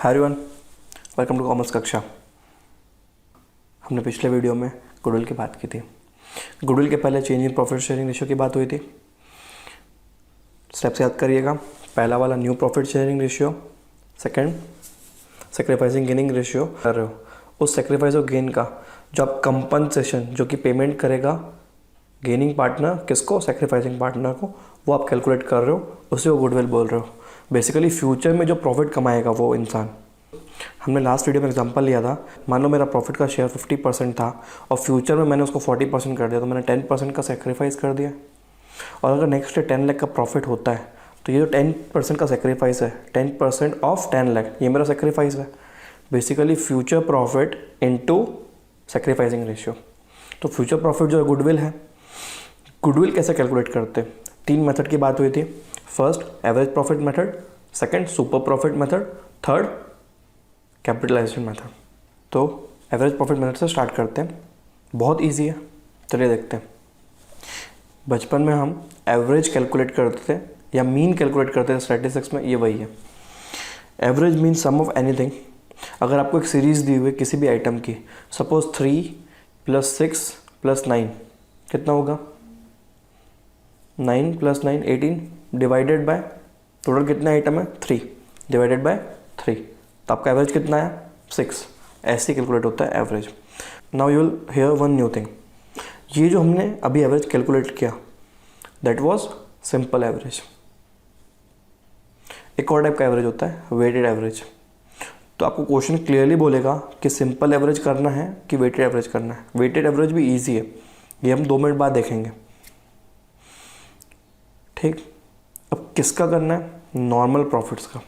Hi everyone, welcome to commerce कक्षा। हमने पिछले वीडियो में गुडविल की बात की थी। गुडविल के पहले change in profit sharing ratio की बात हुई थी। स्टेप्स याद करिएगा। पहला वाला new profit sharing ratio, second sacrificing gaining ratio कर रहे हो। उस सेक्रीफाइस और गेन का जो आप कंपनसेशन जो कि पेमेंट करेगा गेनिंग पार्टनर किसको, सेक्रीफाइसिंग पार्टनर को, वो आप कैलकुलेट कर रहे हो, उसे वो गुडविल बोल रहे हो। बेसिकली फ्यूचर में जो प्रॉफिट कमाएगा वो इंसान। हमने लास्ट वीडियो में एग्जांपल लिया था, मान लो मेरा प्रॉफिट का शेयर 50% था और फ्यूचर में मैंने उसको 40% कर दिया, तो मैंने 10% का सेक्रीफाइस कर दिया। और अगर नेक्स्ट डे 10 लाख का प्रॉफिट होता है तो ये जो 10% का सेक्रीफाइस है, 10% ऑफ 10 लाख, ये मेरा सेक्रीफाइस है। Basically future profit into sacrificing ratio. तो फ्यूचर प्रॉफिट जो है गुडविल है। गुडविल कैसे कैलकुलेट करते हैं? 3 मेथड की बात हुई थी। First average profit method, second super profit method, third capitalisation method. तो एवरेज प्रॉफिट मेथड से स्टार्ट करते हैं, बहुत इजी है, चलिए देखते हैं। बचपन में हम एवरेज कैलकुलेट करते थे या मीन कैलकुलेट करते थे स्टैटिस्टिक्स में, ये वही है। Average mean sum of anything. अगर आपको एक सीरीज़ दी हुई किसी भी आइटम की, सपोज 3 + 6 + 9 कितना होगा? 9 + 9 18 डिवाइडेड बाय टोटल कितने आइटम है? 3 डिवाइडेड बाय 3, तो आपका एवरेज कितना है? 6। ऐसे कैलकुलेट होता है average. Now you will hear one new thing. ये जो हमने अभी एवरेज कैलकुलेट किया, दैट वाज सिंपल एवरेज। एक और टाइप का एवरेज होता है वेटेड एवरेज। तो आपको क्वेश्चन क्लियरली बोलेगा कि सिंपल एवरेज करना है कि वेटेड एवरेज करना है। वेटेड एवरेज भी ईजी है, ये हम 2 मिनट बाद देखेंगे। ठीक, अब किसका करना है? नॉर्मल प्रॉफिट्स का।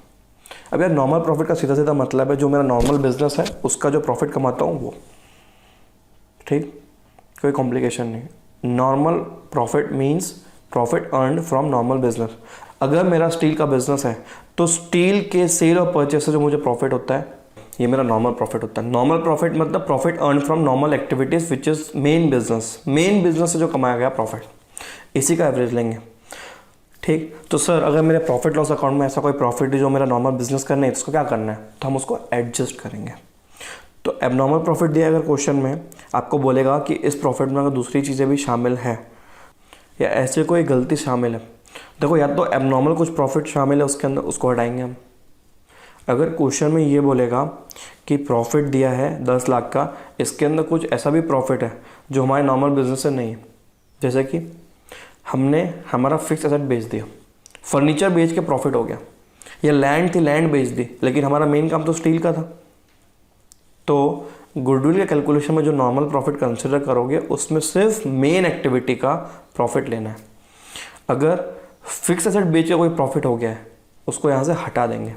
अब यार नॉर्मल प्रॉफिट का सीधा सीधा मतलब है जो मेरा नॉर्मल बिजनेस है उसका जो प्रॉफिट कमाता हूँ वो। ठीक, कोई कॉम्प्लिकेशन नहीं। Normal profit means profit earned from normal business. अगर मेरा स्टील का बिजनेस है तो स्टील के सेल और परचेस से जो मुझे प्रॉफिट होता है, ये मेरा नॉर्मल प्रॉफिट होता है। नॉर्मल प्रॉफिट मतलब profit earn from normal activities which is main business. Main business से जो कमाया गया प्रॉफिट, इसी का एवरेज लेंगे। ठीक, तो सर अगर मेरे प्रॉफिट लॉस अकाउंट में ऐसा कोई प्रॉफिट है जो मेरा नॉर्मल बिजनेस करना है तो उसको क्या करना है? तो हम उसको एडजस्ट करेंगे। तो एबनॉर्मल प्रॉफिट दिया अगर क्वेश्चन में, आपको बोलेगा कि इस प्रॉफिट में अगर दूसरी चीज़ें भी शामिल है या ऐसे कोई गलती शामिल है, देखो या तो एबनॉर्मल कुछ प्रॉफिट शामिल है उसके अंदर, उसको हटाएंगे हम। अगर क्वेश्चन में ये बोलेगा कि प्रॉफिट दिया है 10 लाख का, इसके अंदर कुछ ऐसा भी प्रॉफिट है जो हमारे नॉर्मल बिजनेस से नहीं है, जैसे कि हमने हमारा फिक्स एसेट बेच दिया, फर्नीचर बेच के प्रॉफिट हो गया, या लैंड थी लैंड बेच दी, लेकिन हमारा मेन काम तो स्टील का था। तो गुडविल के कैलकुलेशन में जो नॉर्मल प्रॉफिट कंसिडर करोगे उसमें सिर्फ मेन एक्टिविटी का प्रॉफिट लेना है। अगर फिक्स एसेट बेच के कोई प्रॉफिट हो गया है उसको यहाँ से हटा देंगे।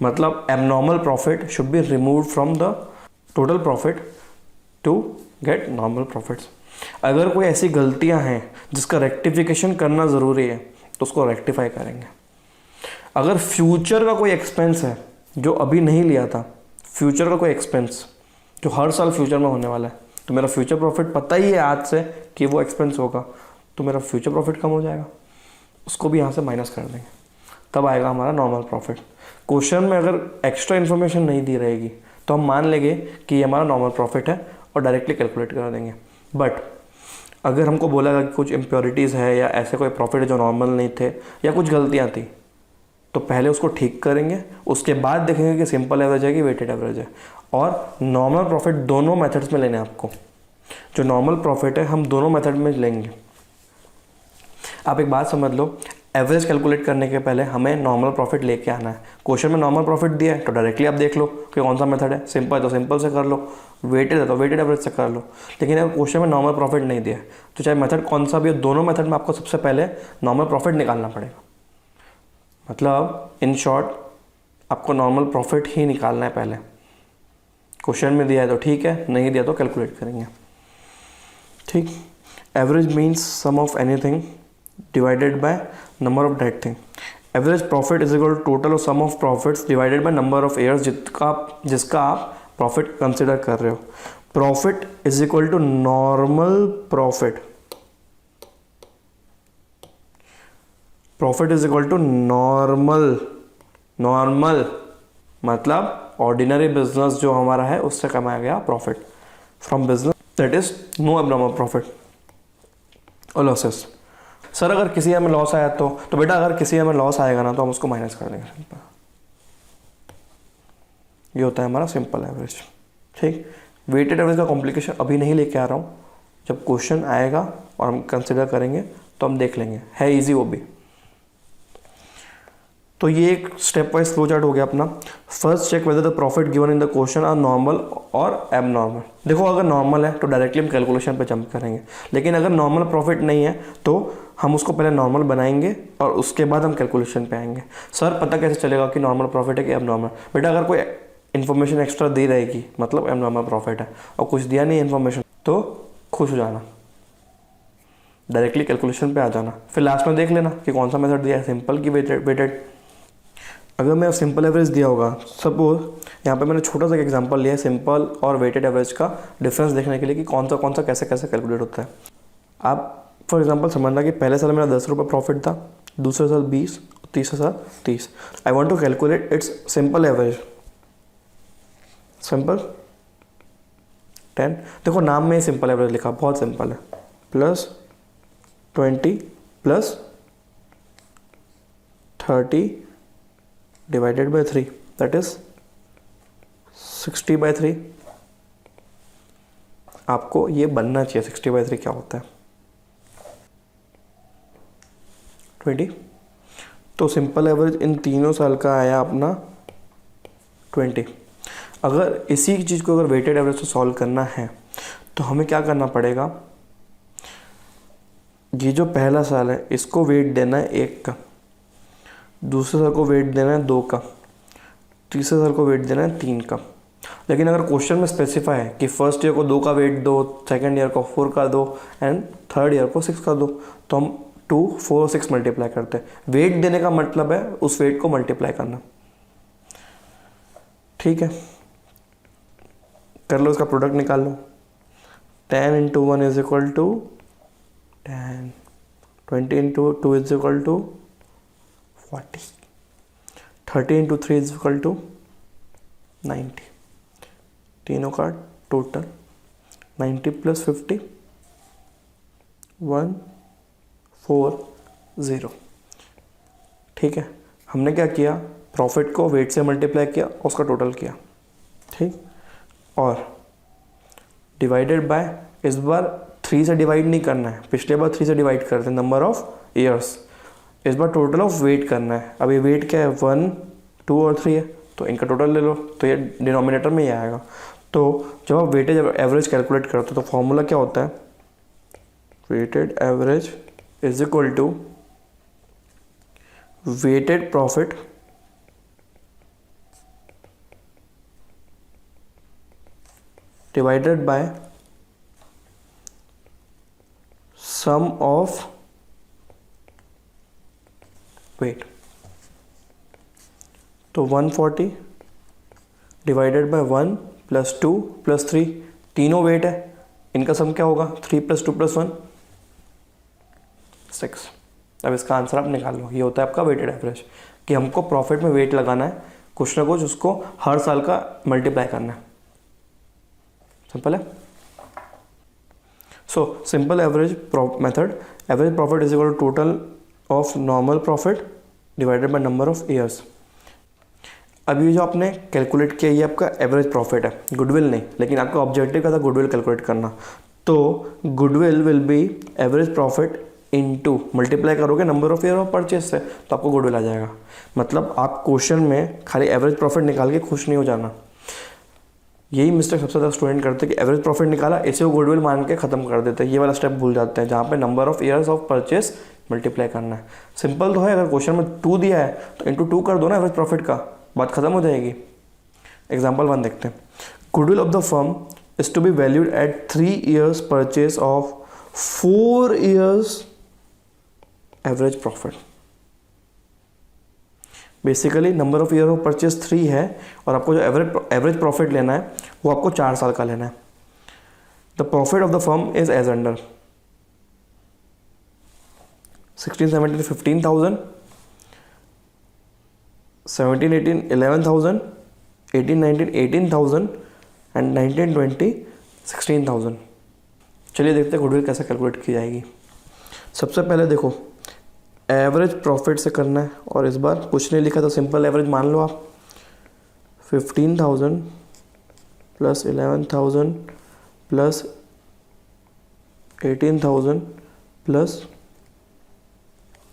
मतलब abnormal profit should be removed from the total profit to get normal profits. अगर कोई ऐसी गलतियां हैं जिसका रेक्टिफिकेशन करना ज़रूरी है तो उसको रेक्टिफाई करेंगे। अगर फ्यूचर का कोई एक्सपेंस है जो अभी नहीं लिया था, फ्यूचर का कोई एक्सपेंस जो हर साल फ्यूचर में होने वाला है, तो मेरा फ्यूचर प्रॉफिट पता ही है आज से कि वो एक्सपेंस होगा, तो मेरा फ्यूचर प्रॉफिट कम हो जाएगा, उसको भी यहाँ से माइनस कर देंगे, तब आएगा हमारा नॉर्मल प्रॉफिट। क्वेश्चन में अगर एक्स्ट्रा इन्फॉर्मेशन नहीं दी रहेगी तो हम मान लेंगे कि ये हमारा नॉर्मल प्रॉफिट है और डायरेक्टली कैलकुलेट कर देंगे। बट अगर हमको बोला कि कुछ इम्प्योरिटीज़ है या ऐसे कोई प्रॉफिट है जो नॉर्मल नहीं थे या कुछ गलतियाँ थी, तो पहले उसको ठीक करेंगे, उसके बाद देखेंगे कि सिंपल एवरेज है कि वेटेड एवरेज है। और नॉर्मल प्रॉफिट दोनों मेथड्स में लेने हैं आपको। जो नॉर्मल प्रॉफिट है हम दोनों मेथड में लेंगे। आप एक बात समझ लो, एवरेज कैलकुलेट करने के पहले हमें नॉर्मल प्रॉफिट लेके आना है। क्वेश्चन में नॉर्मल प्रॉफिट दिया है तो डायरेक्टली आप देख लो कि कौन सा मेथड है। सिंपल है तो सिंपल से कर लो, वेटेड है तो वेटेड एवरेज से कर लो। लेकिन अगर क्वेश्चन में नॉर्मल प्रॉफिट नहीं दिया है तो चाहे मेथड कौन सा भी हो, दोनों मेथड में आपको सबसे पहले नॉर्मल प्रॉफिट निकालना पड़ेगा। मतलब इन शॉर्ट आपको नॉर्मल प्रॉफिट ही निकालना है पहले। क्वेश्चन में दिया है तो ठीक है, नहीं दिया तो कैलकुलेट करेंगे। ठीक, average means sum of anything divided by number of that thing. Average profit is equal to total of sum of profits divided by number of years जिसका आप प्रॉफिट कंसिडर कर रहे हो। Profit is equal to normal profit. Profit is equal to normal मतलब ordinary business जो हमारा है उससे कमाया गया profit from business that is no abnormal profit और लॉसेस। सर अगर किसी ईयर में लॉस आया तो बेटा अगर किसी ईयर में लॉस आएगा ना तो हम उसको माइनस कर देंगे। सिंपल, ये होता है हमारा सिंपल एवरेज। ठीक, वेटेड एवरेज का कॉम्प्लिकेशन अभी नहीं लेके आ रहा हूँ, जब क्वेश्चन आएगा और हम कंसिडर करेंगे तो हम देख लेंगे, है इजी वो भी। तो ये एक स्टेप वाइज फ्लो चार्ट हो गया अपना। First check whether the profit given in the question are normal और एबनॉर्मल। देखो अगर नॉर्मल है तो डायरेक्टली हम कैलकुलेशन पे जंप करेंगे, लेकिन अगर नॉर्मल प्रॉफिट नहीं है तो हम उसको पहले नॉर्मल बनाएंगे और उसके बाद हम कैलकुलेशन पे आएंगे। सर पता कैसे चलेगा कि नॉर्मल प्रॉफिट है कि एबनॉर्मल? बेटा अगर कोई इन्फॉर्मेशन एक्स्ट्रा दे रहेगी मतलब एबनॉर्मल प्रॉफिट है, और कुछ दिया नहीं इन्फॉर्मेशन तो खुश हो जाना, डायरेक्टली कैलकुलेशन पे आ जाना, फिर लास्ट में देख लेना कि कौन सा मेथड दिया है, सिंपल की वेटेड। अगर मैं सिंपल एवरेज दिया होगा, सपोज यहाँ पे मैंने छोटा सा एग्जांपल लिया है सिंपल और वेटेड एवरेज का डिफरेंस देखने के लिए कि कौन सा कैसे कैसे कैलकुलेट होता है। आप फॉर एग्जांपल समझना कि पहले साल मेरा 10 रुपये प्रॉफिट था, दूसरे साल 20, तीसरे साल 30। I want to calculate its simple average. Simple 10, देखो नाम में सिंपल एवरेज लिखा, बहुत सिंपल है, plus 20 plus 30 divided by 3 that is 60/3। आपको ये बनना चाहिए 60/3 क्या होता है, 20। तो सिंपल एवरेज इन तीनों साल का आया अपना 20। अगर इसी चीज़ को अगर वेटेड एवरेज से सॉल्व करना है तो हमें क्या करना पड़ेगा, ये जो पहला साल है इसको वेट देना है 1 का, दूसरे साल को वेट देना है 2 का, तीसरे साल को वेट देना है 3 का। लेकिन अगर क्वेश्चन में स्पेसिफाई है कि फर्स्ट ईयर को 2 का वेट दो, सेकेंड ईयर को 4 का दो एंड थर्ड ईयर को 6 का दो, तो हम 2, 4 और 6 मल्टीप्लाई करते हैं। वेट देने का मतलब है उस वेट को मल्टीप्लाई करना। ठीक है, कर लो, इसका प्रोडक्ट निकाल लो। 10 into 1 is equal to 10, 20 into 2 is equal to 40, 30 into 3 is equal to 90। तीनों का टोटल 90 प्लस 50 140। ठीक है, हमने क्या किया, प्रॉफिट को वेट से मल्टीप्लाई किया, उसका टोटल किया। ठीक, और डिवाइडेड बाय, इस बार 3 से डिवाइड नहीं करना है, पिछले बार 3 से डिवाइड करते हैं नंबर ऑफ ईयर्स, इस बार टोटल ऑफ वेट करना है। अब ये वेट क्या है, 1, 2 और 3 है, तो इनका टोटल ले लो, तो ये डिनोमिनेटर में ही आएगा। तो जब आप वेटेज एवरेज कैलकुलेट करते हो तो फॉर्मूला क्या होता है, weighted average is equal to weighted profit divided by sum of weight. तो 140 डिवाइडेड बाय 1 प्लस 2 प्लस 3, तीनों वेट है, इनका सम क्या होगा, 3 + 2 + 1 6। अब इसका आंसर आप निकाल लो। ये होता है आपका वेटेड एवरेज, कि हमको प्रॉफिट में वेट लगाना है, कुछ ना कुछ उसको हर साल का मल्टीप्लाई करना है। सिंपल है। So simple average method, average profit is equal to total of normal profit divided by number of years. अब ये जो आपने कैलकुलेट किया ये आपका एवरेज प्रॉफिट है, गुडविल नहीं, लेकिन आपका ऑब्जेक्टिव क्या था, गुडविल कैलकुलेट करना। तो goodwill will be average profit into, multiply करोगे number of year of purchase से तो आपको गुडविल आ जाएगा। मतलब आप क्वेश्चन में खाली एवरेज प्रॉफिट निकाल के खुश नहीं हो जाना। यही मिस्टेक सबसे ज़्यादा स्टूडेंट करते हैं कि एवरेज प्रॉफिट निकाला, इसे वो गुडविल मान के खत्म कर देते हैं। ये वाला स्टेप भूल जाते हैं जहाँ पे number of years of purchase multiply करना है। सिंपल तो है, अगर क्वेश्चन में 2 दिया है तो इंटू 2 कर दो ना एवरेज प्रॉफिट का, बात खत्म हो जाएगी। एग्जाम्पल 1 देखते हैं। Goodwill of the firm is to be valued at 3 years purchase of 4 years average profit. Basically number of year of purchase 3 है और आपको जो एवरेज प्रॉफिट लेना है वो आपको 4 साल का लेना है। The profit of the firm is as under 16, 17, 15,000, 17, 18, 11,000 1819 18,000 and 1920 16,000। चलिए देखते हैं गुडविल कैसे कैलकुलेट की जाएगी। सबसे पहले देखो एवरेज प्रॉफिट से करना है, और इस बार कुछ नहीं लिखा तो सिंपल एवरेज मान लो आप। 15,000 plus 11,000 plus 18,000 plus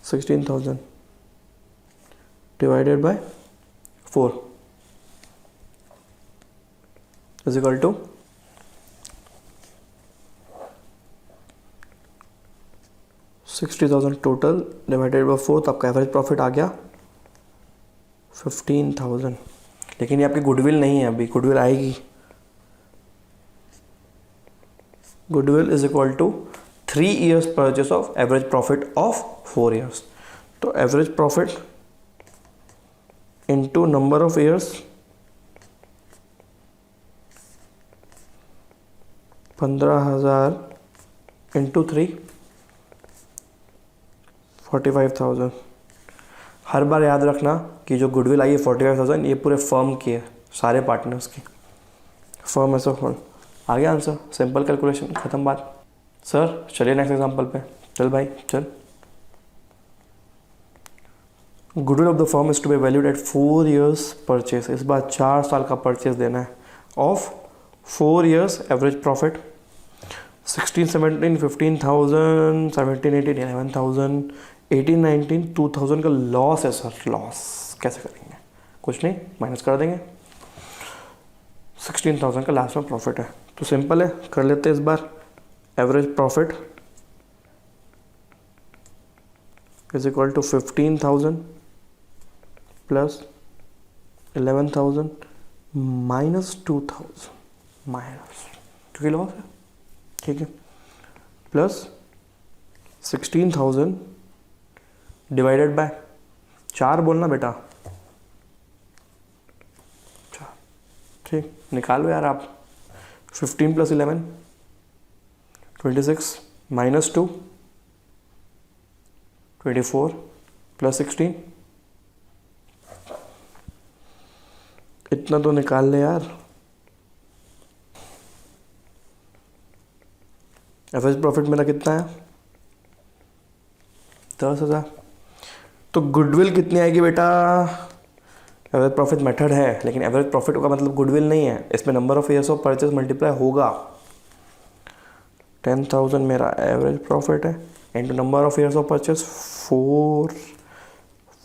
16,000 divided by 4 is equal to 60,000 total divided by 4, तो आपका एवरेज प्रॉफिट आ गया 15,000। लेकिन ये आपकी गुडविल नहीं है, अभी गुडविल आएगी। Goodwill is equal to 3 years purchase of average profit of 4 years। तो average profit into number of years 15,000 into 3 45,000। हर बार याद रखना कि जो गुडविल आई है 45,000 ये पूरे फर्म की है, सारे पार्टनर्स की, फर्म एज अ होल। आ गया आंसर, सिंपल कैलकुलेशन, खत्म बात। सर चलिए नेक्स्ट एग्जांपल पे। चल भाई चल। Goodwill of the firm is to be valued at 4 years purchase. इस बार 4 साल का परचेस देना है ऑफ 4 years एवरेज प्रॉफिट 16, 17, 15,000, 17, 18, 11,000, 18, 19, 2,000 का लॉस है सर। लॉस कैसे करेंगे? कुछ नहीं, माइनस कर देंगे। 16,000 का लास्ट में प्रॉफिट है, तो सिंपल है, कर लेते हैं इस बार। Average profit is equal to 15,000 plus 11,000 minus 2,000 minus, क्योंकि लॉस है, ठीक है, प्लस 16,000 डिवाइडेड बाय 4 बोलना बेटा, 4, ठीक। निकालो यार आप। 15 प्लस 11 26 माइनस 2 24 प्लस 16, इतना तो निकाल ले यार। एवरेज प्रॉफिट मेरा कितना है? 10,000। तो गुडविल कितनी आएगी बेटा? एवरेज प्रॉफिट मेथड है, लेकिन एवरेज प्रॉफिट का मतलब गुडविल नहीं है, इसमें number of years of purchase multiply होगा। 10,000 मेरा एवरेज प्रॉफिट है into number of years of purchase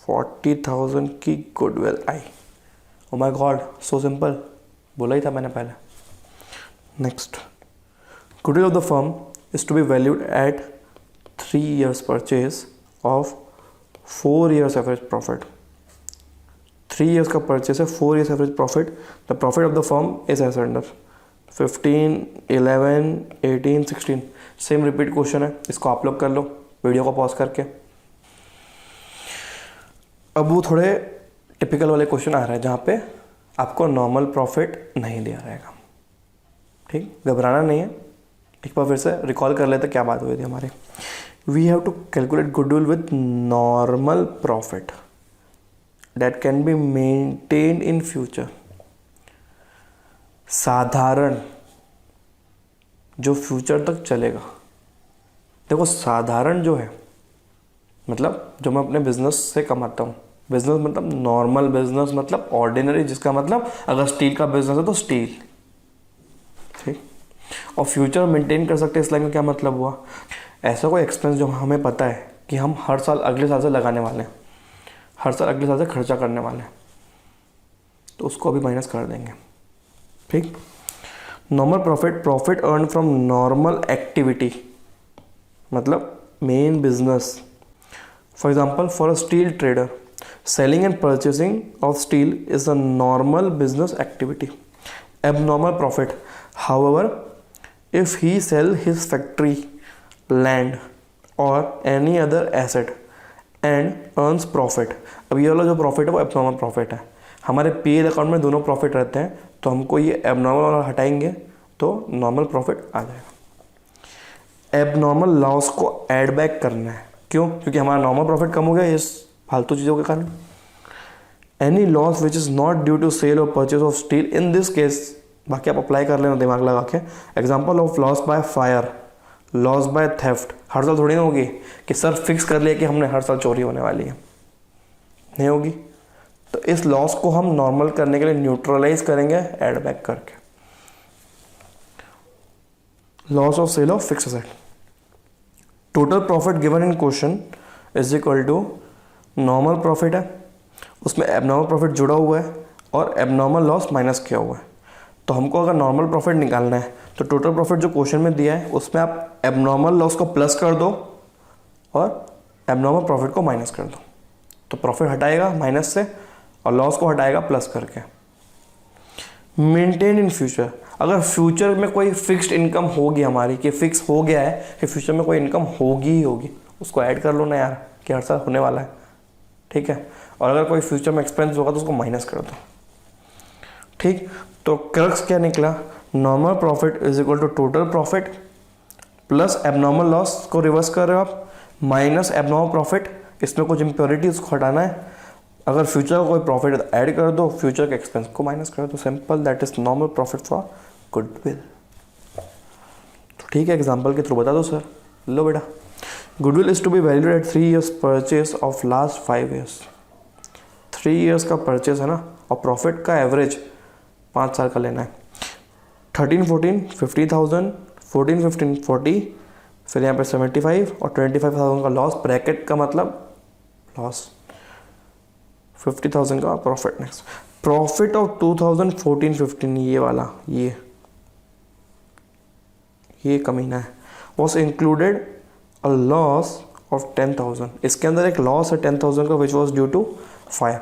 40,000 की goodwill I. Oh my God, so simple, बोला ही था मैंने पहले। Next, goodwill of the firm is to be valued at 3 years purchase of 4 years average profit। 3 years का purchase है, 4 years average profit। The profit of the firm is as under 15, 11, 18, 16। Same repeat question है, इसको आप लोग कर लो video को pause करके। अब वो थोड़े टिपिकल वाले क्वेश्चन आ रहे हैं जहाँ पे आपको नॉर्मल प्रॉफिट नहीं दिया रहेगा, ठीक, घबराना नहीं है। एक बार फिर से रिकॉल कर लेते क्या बात हुई थी हमारे। We have to calculate goodwill with normal profit that can be maintained in future. साधारण, जो फ्यूचर तक चलेगा। देखो साधारण जो है मतलब जो मैं अपने बिजनेस से कमाता हूँ, बिजनेस मतलब नॉर्मल बिजनेस मतलब ऑर्डिनरी, जिसका मतलब अगर स्टील का बिजनेस है तो स्टील, ठीक। और फ्यूचर मेंटेन कर सकते हैं, इस लाइन में क्या मतलब हुआ? ऐसा कोई एक्सपेंस जो हमें पता है कि हम हर साल अगले साल से लगाने वाले हैं, हर साल अगले साल से खर्चा करने वाले हैं, तो उसको अभी माइनस कर देंगे, ठीक। Normal profit, profit earn from normal activity मतलब main business. For example, for a steel trader selling and purchasing of steel is a normal business activity. Abnormal profit, however, if he sell his factory, land or any other asset and earns profit। अब ये वाला जो profit है वो abnormal profit है। हमारे PL account में दोनों प्रॉफिट रहते हैं, तो हमको ये एबनॉर्मल वाला हटाएंगे तो नॉर्मल प्रॉफिट आ जाएगा। एबनॉर्मल लॉस को ऐड बैक करना है, क्यों? क्योंकि हमारा नॉर्मल प्रॉफिट कम हो गया इस फालतू चीज़ों के कारण। Any loss which is not due to sale और purchase of steel in this case, बाकी आप अप्लाई कर लेना दिमाग लगा के। Example of loss by fire, loss by theft, हर साल थोड़ी ना होगी कि सर फिक्स कर लिया कि हमने हर साल चोरी होने वाली है, नहीं होगी। तो इस लॉस को हम नॉर्मल करने के लिए न्यूट्रलाइज करेंगे एड बैक करके। Loss of sale of fix asset, total profit given in question is equal to normal profit है, उसमें एबनॉर्मल प्रॉफिट जुड़ा हुआ है और एबनॉर्मल लॉस माइनस किया हुआ है। तो हमको अगर नॉर्मल प्रॉफिट निकालना है तो टोटल प्रॉफिट जो क्वेश्चन में दिया है उसमें आप एबनॉर्मल लॉस को प्लस कर दो और एबनॉर्मल प्रॉफिट को माइनस कर दो। तो प्रॉफिट हटाएगा माइनस से और लॉस को हटाएगा प्लस करके। मेंटेन इन फ्यूचर, अगर फ्यूचर में कोई फिक्स्ड इनकम होगी हमारी, कि फिक्स हो गया है कि फ्यूचर में कोई इनकम होगी ही होगी, उसको ऐड कर लो ना यार कि हर साल होने वाला है, ठीक है। और अगर कोई फ्यूचर में एक्सपेंस होगा तो उसको माइनस कर दो, ठीक। तो क्रक्स क्या निकला, normal profit is equal to total profit plus abnormal loss को रिवर्स कर रहे हो आप, माइनस एबनॉर्मल प्रॉफिट, इसमें कुछ इम्प्योरिटी उसको हटाना है। अगर फ्यूचर का कोई प्रॉफिट ऐड कर दो, फ्यूचर के एक्सपेंस को माइनस कर दो, simple, that is normal profit for goodwill. तो ठीक है, एग्जांपल के थ्रू बता दो सर। लो बेटा, goodwill is to be valued at 3 years purchase of last 5 years। 3 years का परचेज है ना, और प्रॉफिट का एवरेज 5 साल का लेना है। 13-14 50,000, 14-15 40, फिर यहाँ पे 75 और 25,000 का लॉस, ब्रैकेट का मतलब लॉस, 50,000 का प्रॉफिट। नेक्स्ट, प्रॉफिट ऑफ 2014-15, ये वाला, ये कमीना है, was included a loss of 10,000। इसके अंदर एक लॉस है 10,000 का which was due to fire.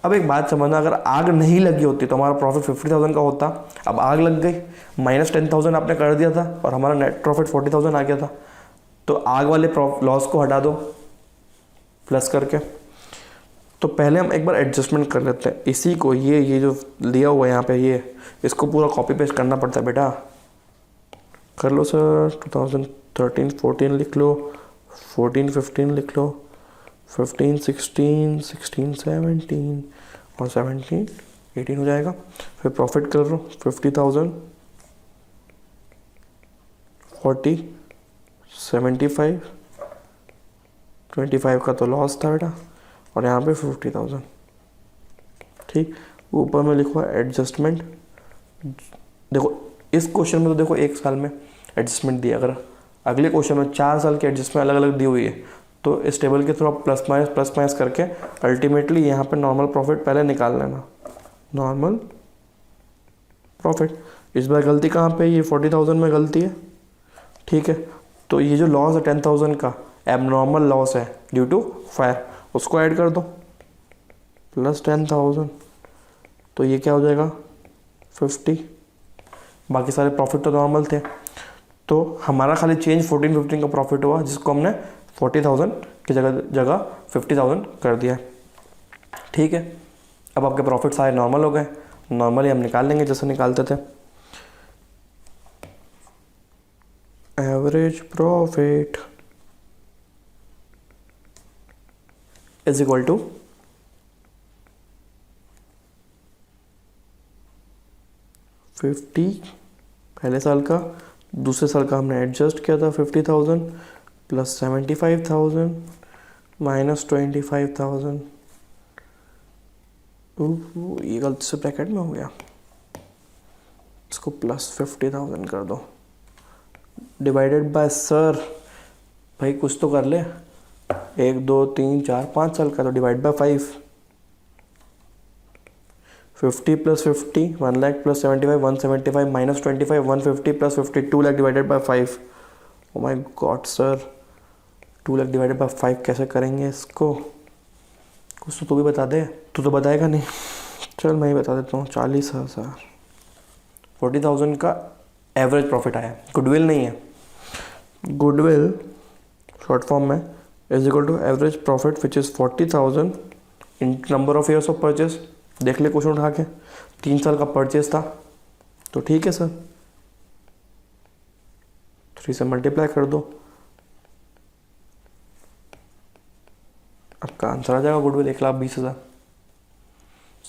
अब एक बात समझना, अगर आग नहीं लगी होती तो हमारा प्रॉफिट 50,000 का होता। अब आग लग गई, माइनस 10,000 आपने कर दिया था और हमारा नेट प्रॉफिट 40,000 आ गया था। तो आग वाले लॉस को हटा दो प्लस करके। तो पहले हम एक बार एडजस्टमेंट कर लेते हैं इसी को, ये जो दिया हुआ है यहाँ पे, ये इसको पूरा कॉपी पेस्ट करना पड़ता है बेटा। कर लो सर, 2013-14 लिख लो, 14-15 लिख लो, 15-16, 16-17 और 17-18 हो जाएगा। फिर प्रॉफिट कर लो 50,000, 40, 75, 25 का तो लॉस था बेटा, और यहाँ पे 50,000, ठीक। ऊपर में लिखो एडजस्टमेंट। देखो इस क्वेश्चन में तो देखो 1 साल में एडजस्टमेंट दिया, अगर अगले क्वेश्चन में 4 साल की एडजस्टमेंट अलग अलग दी हुई है तो इस टेबल के थ्रू आप प्लस माइनस करके अल्टीमेटली यहाँ पे नॉर्मल प्रॉफिट पहले निकाल लेना। नॉर्मल प्रॉफिट, इस बार गलती कहाँ पे, ये 40,000 में गलती है, ठीक है। तो ये जो लॉस है 10,000 का एबनॉर्मल लॉस है ड्यू टू फायर, उसको ऐड कर दो प्लस 10,000, तो ये क्या हो जाएगा 50। बाकी सारे प्रॉफिट तो नॉर्मल थे, तो हमारा खाली चेंज 14-15 का प्रॉफिट हुआ, जिसको हमने 40,000 की जगह 50,000 कर दिया, ठीक है। अब आपके प्रॉफिट सारे नॉर्मल हो गए, नॉर्मली हम निकाल लेंगे जैसे निकालते थे। Average profit is equal to पहले साल का, दूसरे साल का हमने एडजस्ट किया था 50,000 प्लस 75,000 माइनस 25,000। ये गलती से ब्रैकेट में हो गया, इसको प्लस 50,000 कर दो, डिवाइडेड बाय, सर भाई कुछ तो कर ले, 1 2 3 4 5 साल का, तो divide by 5। 50 plus 50 1 lakh plus 75 175 minus 25 150 plus 50 2 lakh divided by 5। Oh my God sir, 2 lakh divided by 5 कैसे करेंगे इसको, कुछ तो तू भी बता दे, तू तो बताएगा नहीं, चल मैं ही बता देता हूँ। 40,000, 40,000 का एवरेज प्रॉफिट आया, गुडविल नहीं है, गुडविल शॉर्ट फॉर्म में is equal to average profit which is 40,000 in number of years of purchase. देख ले क्वेश्चन उठा के, 3 साल का परचेज था, तो ठीक है सर, 3 से मल्टीप्लाई कर दो, आपका आंसर आ जाएगा गुडविल 1,20,000।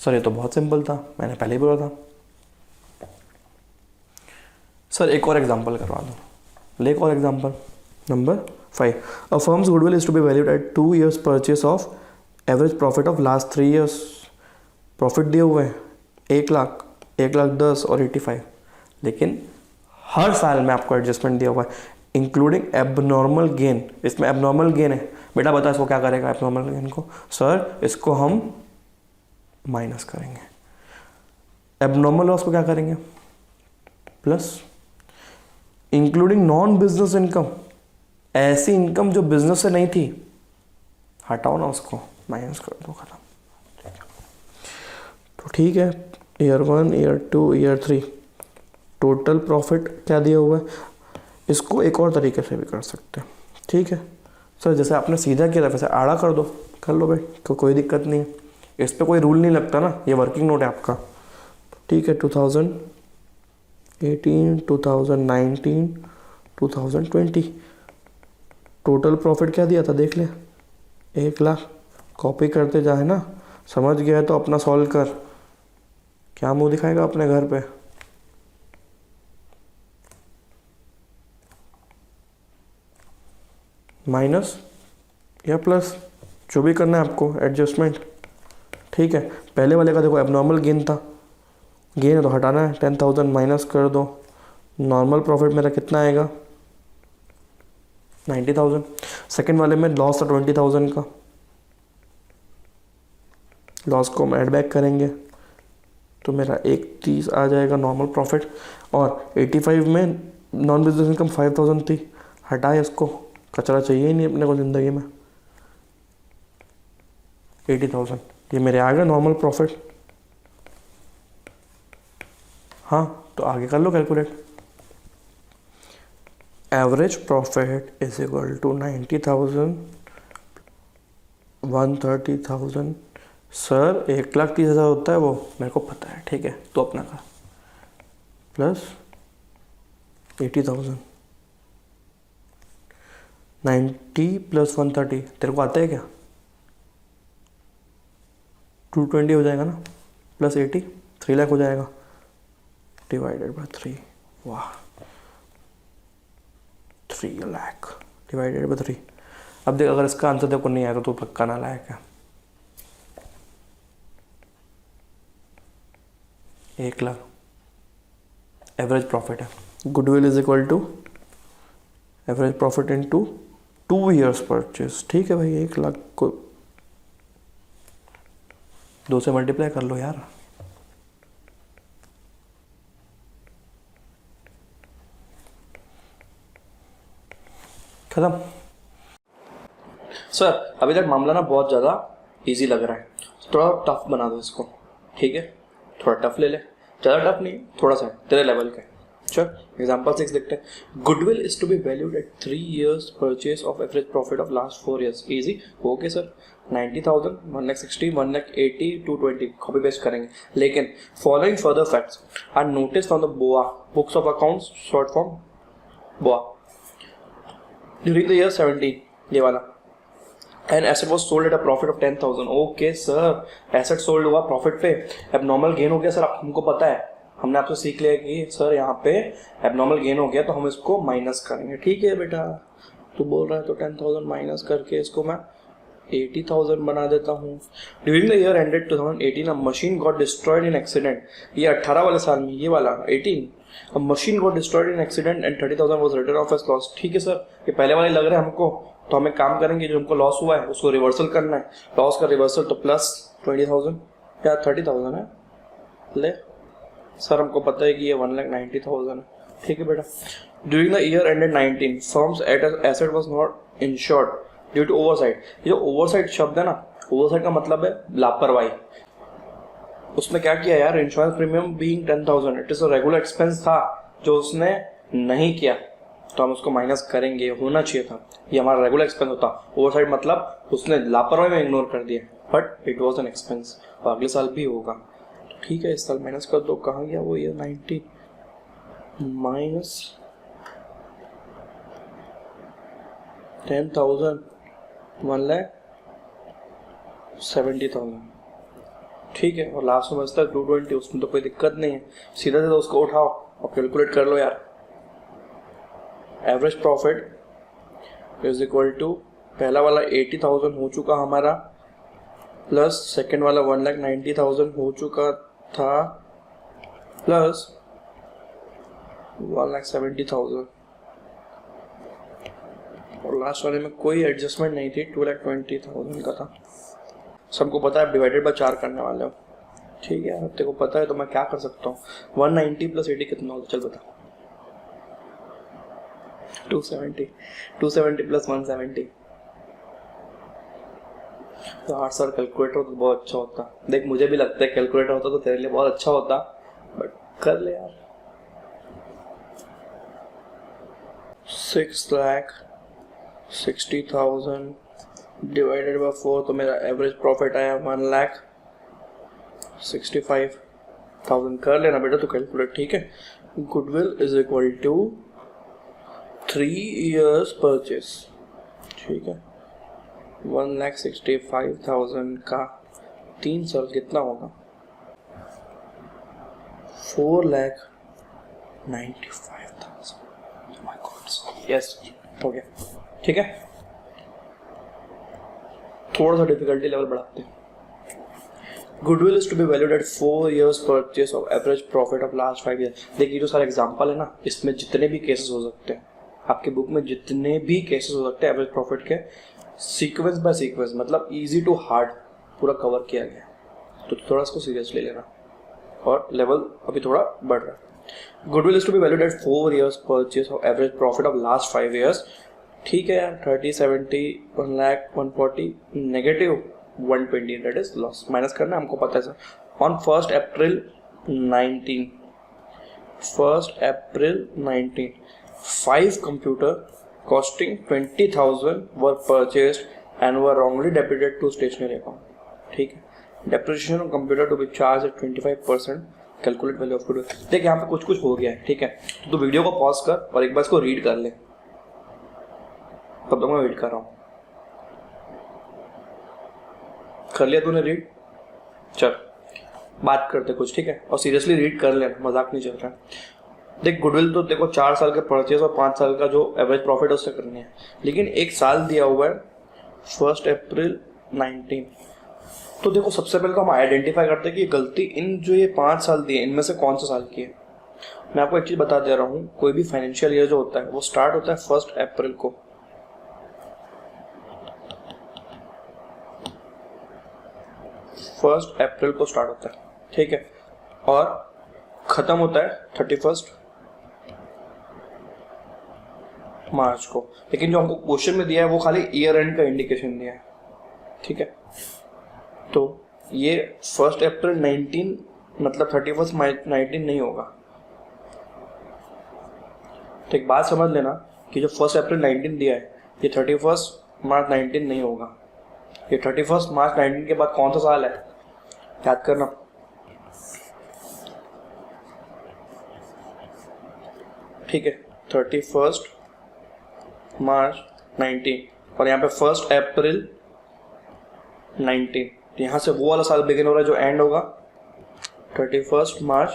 सर ये तो बहुत सिंपल था, मैंने पहले ही बोला था। सर एक और एग्जांपल करवा दो, एक और example. Number 5, a firm's goodwill is to be valued at 2 years purchase of average profit of last 3 years। Profit दिए हुए हैं 1,00,000, 1,10,000 और 85, लेकिन हर साल में आपको एडजस्टमेंट दिया हुआ है इंक्लूडिंग एबनॉर्मल गेन। इसमें एबनॉर्मल गेन है, बेटा बता इसको क्या करेगा एबनॉर्मल गेन को? सर इसको हम माइनस करेंगे। एबनॉर्मल लॉस को क्या करेंगे? Plus. Including non business income, ऐसी इनकम जो बिजनेस से नहीं थी, हटाओ ना उसको, माइनस कर दो, खत्म। तो ठीक है, year 1, year 2, year 3 total profit क्या दिया हुआ है। इसको एक और तरीके से भी कर सकते हैं, ठीक है सर। जैसे आपने सीधा किया था वैसे आड़ा कर दो, कर लो भाई, तो कोई दिक्कत नहीं है, इस पे कोई रूल नहीं लगता ना, ये वर्किंग नोट है आपका। ठीक है, 2018, 2019, 2020 टोटल प्रॉफिट क्या दिया था देख ले, 1,00,000। कॉपी करते जाए ना, समझ गया है तो अपना सॉल्व कर। क्या मुंह दिखाएगा अपने घर पे? माइनस या प्लस, जो भी करना है आपको, एडजस्टमेंट। ठीक है, पहले वाले का देखो एबनॉर्मल गेन था, गेन है तो हटाना है, 10,000 माइनस कर दो। नॉर्मल प्रॉफिट मेरा कितना आएगा? 90,000। सेकेंड वाले में लॉस था 20,000 का, लॉस को हम ऐड बैक करेंगे तो मेरा 31 आ जाएगा नॉर्मल प्रॉफिट। और 85 में नॉन बिजनेस इनकम 5,000 थी, हटाए इसको, कचरा चाहिए ही नहीं अपने को ज़िंदगी में। 80,000 ये मेरे आ गए नॉर्मल प्रॉफिट। हाँ तो आगे कर लो calculate. Average profit is equal to 90,000 130,000। Sir 1,30,000 होता है वो, मेरे को पता है, ठीक है तो अपना का प्लस 80,000, 90 प्लस 130 तेरे को आता है क्या? 220 हो जाएगा ना, प्लस 80 3 लाख हो जाएगा, डिवाइडेड बाय 3। वाह, 3 लाख डिवाइडेड बाय 3। अब देख, अगर इसका आंसर देखो नहीं आया तो पक्का ना लायक है। 1,00,000 एवरेज प्रॉफिट है। Goodwill is equal to average profit into 2 years purchase. ठीक है भाई, 1,00,000 को 2 से मल्टीप्लाई कर लो यार। खत्म। सर अभी तक मामला ना बहुत ज़्यादा इजी लग रहा है, थोड़ा टफ बना दो इसको। ठीक है, थोड़ा टफ ले ले, ज़्यादा टफ नहीं, थोड़ा सा तेरे लेवल का। चल एग्जाम्पल 6 देखते हैं। Goodwill is to be valued at 3 years purchase of average profit of last 4 years। Easy, okay sir. 90,000, 1,60,000, 1,80,000, 220 copy paste करेंगे। लेकिन following further facts are notice from the BOA books of accounts, short form BOA, during the year 17, ये वाला। An asset was sold at a profit of 10,000। Okay sir, asset sold हुआ profit पे, abnormal gain हो गया sir, हमको पता है, हमने आपसे सीख लिया कि सर यहाँ पे एबनॉर्मल गेन हो गया तो हम इसको माइनस करेंगे। ठीक है बेटा, तू बोल रहा है तो 10,000 माइनस करके इसको मैं 80,000 बना देता हूँ। During the year ended 2018 a machine got destroyed in accident. ये 18 वाले साल में, ये वाला 18, a machine got destroyed in accident and 30,000 was written off as loss. ठीक है सर, ये पहले वाले लग रहे हैं हमको, तो हमें काम करेंगे, जो हमको लॉस हुआ है उसको रिवर्सल करना है। लॉस का रिवर्सल तो प्लस 20,000 या 30,000 है। ले सर, हमको पता है कि ये 1,90,000 है। ठीक है बेटा। During the year ended 19 firm's asset was not insured due to oversight. ये जो ओवरसाइट शब्द है ना, ओवरसाइट का मतलब है लापरवाही। उसने क्या किया यार, insurance premium being 10,000, it is a regular expense था जो उसने नहीं किया, तो हम उसको माइनस करेंगे, होना चाहिए था, ये हमारा रेगुलर एक्सपेंस होता। ओवरसाइट मतलब उसने लापरवाही में इग्नोर कर दिया, but it was an expense, और अगले साल भी होगा। ठीक है, इस साल माइनस कर दो, कहाँ गया वो, ये 90 माइनस 10,000, 1,70,000। ठीक है, और लास्ट में बचता है 220, उसमें तो कोई दिक्कत नहीं है, सीधा सीधा उसको उठाओ और कैलकुलेट कर लो यार। Average profit is equal to पहला वाला 80,000 हो चुका हमारा, प्लस सेकेंड वाला 1,90,000 हो चुका था, प्लस 1,70,000, और लास्ट वाले में कोई एडजस्टमेंट नहीं थी, 2,20,000 का था। सबको पता है डिवाइडेड बाय 4 करने वाले हो, ठीक है। तेरे को पता है तो मैं क्या कर सकता हूँ, 190 प्लस 80 कितना होगा, चल बता। 270 प्लस 170, तो 8 सर कैलकुलेटर हो तो बहुत अच्छा होता। देख मुझे भी लगता है कैलकुलेटर होता तो तेरे लिए बहुत अच्छा होता, बट कर ले यार। 6,60,000 डिवाइडेड बाय 4, तो मेरा एवरेज प्रॉफिट आया 1,65,000। कर लेना बेटा तो कैलकुलेट, ठीक है। Goodwill is equal to 3 years purchase, ठीक है। 1,65,000 का 3 साल कितना होगा, 4,95,000। माय गॉड, यस हो गया, ठीक है। थोड़ा सा डिफिकल्टी लेवल बढ़ाते हैं। Goodwill is to be valued at 4 years purchase of average profit of last 5 years। देखिए जो सारे एग्जांपल है ना, इसमें जितने भी केसेस हो सकते हैं, आपके बुक में जितने भी केसेस हो सकते हैं एवरेज प्रॉफिट के, सीक्वेंस बाय सीक्वेंस, मतलब इजी टू हार्ड पूरा कवर किया गया, तो थोड़ा इसको सीरियसली लेना, और लेवल अभी थोड़ा बढ़ रहा है। Goodwill is to be valued at 4 years purchase of average profit of last 5 years, ठीक है यार। 30, 70, 1 lakh, 140, negative 120, that is loss. Minus करना हमको पता है sir. On 1st April 19, 5 computer costing 20,000 were purchased and were wrongly debited to stationery account, ठीक है। Depreciation of computer to be charged at 25%, calculate value of goodwill। देख यहाँ पे कुछ कुछ हो गया है, ठीक है। तो वीडियो को पॉज कर और एक बार इसको रीड कर ले, तब तक मैं वेट कर रहा हूँ। कर लिया तूने रीड, चल बात करते कुछ, ठीक है। और सीरियसली रीड कर लेना, मजाक नहीं चल रहा है। देख गुडविल तो देखो 4 साल के परचेज और 5 साल का जो एवरेज प्रॉफिट है उससे करनी है, लेकिन एक साल दिया हुआ है 1st April 19। तो देखो सबसे पहले तो हम आइडेंटिफाई करते हैं कि गलती इन जो ये 5 साल दिए इनमें से कौन सा साल की है। मैं आपको एक चीज बता दे रहा हूँ, कोई भी फाइनेंशियल ईयर जो होता है वो स्टार्ट होता है 1st April को, 1st April को स्टार्ट होता है, ठीक है, और खत्म होता है 31st मार्च को। लेकिन जो हमको क्वेश्चन में दिया है वो खाली ईयर एंड का इंडिकेशन दिया है, ठीक है। तो ये 1st April 19 मतलब 31st March 19 नहीं होगा। तो एक बात समझ लेना कि जो 1st April 19 दिया है ये 31st March 19 नहीं होगा। ये 31st March 19 के बाद कौन सा साल है याद करना। ठीक है, 31st March 19 और यहाँ पे 1st April 19, यहाँ से वो वाला साल बिगिन हो रहा है जो एंड होगा 31st March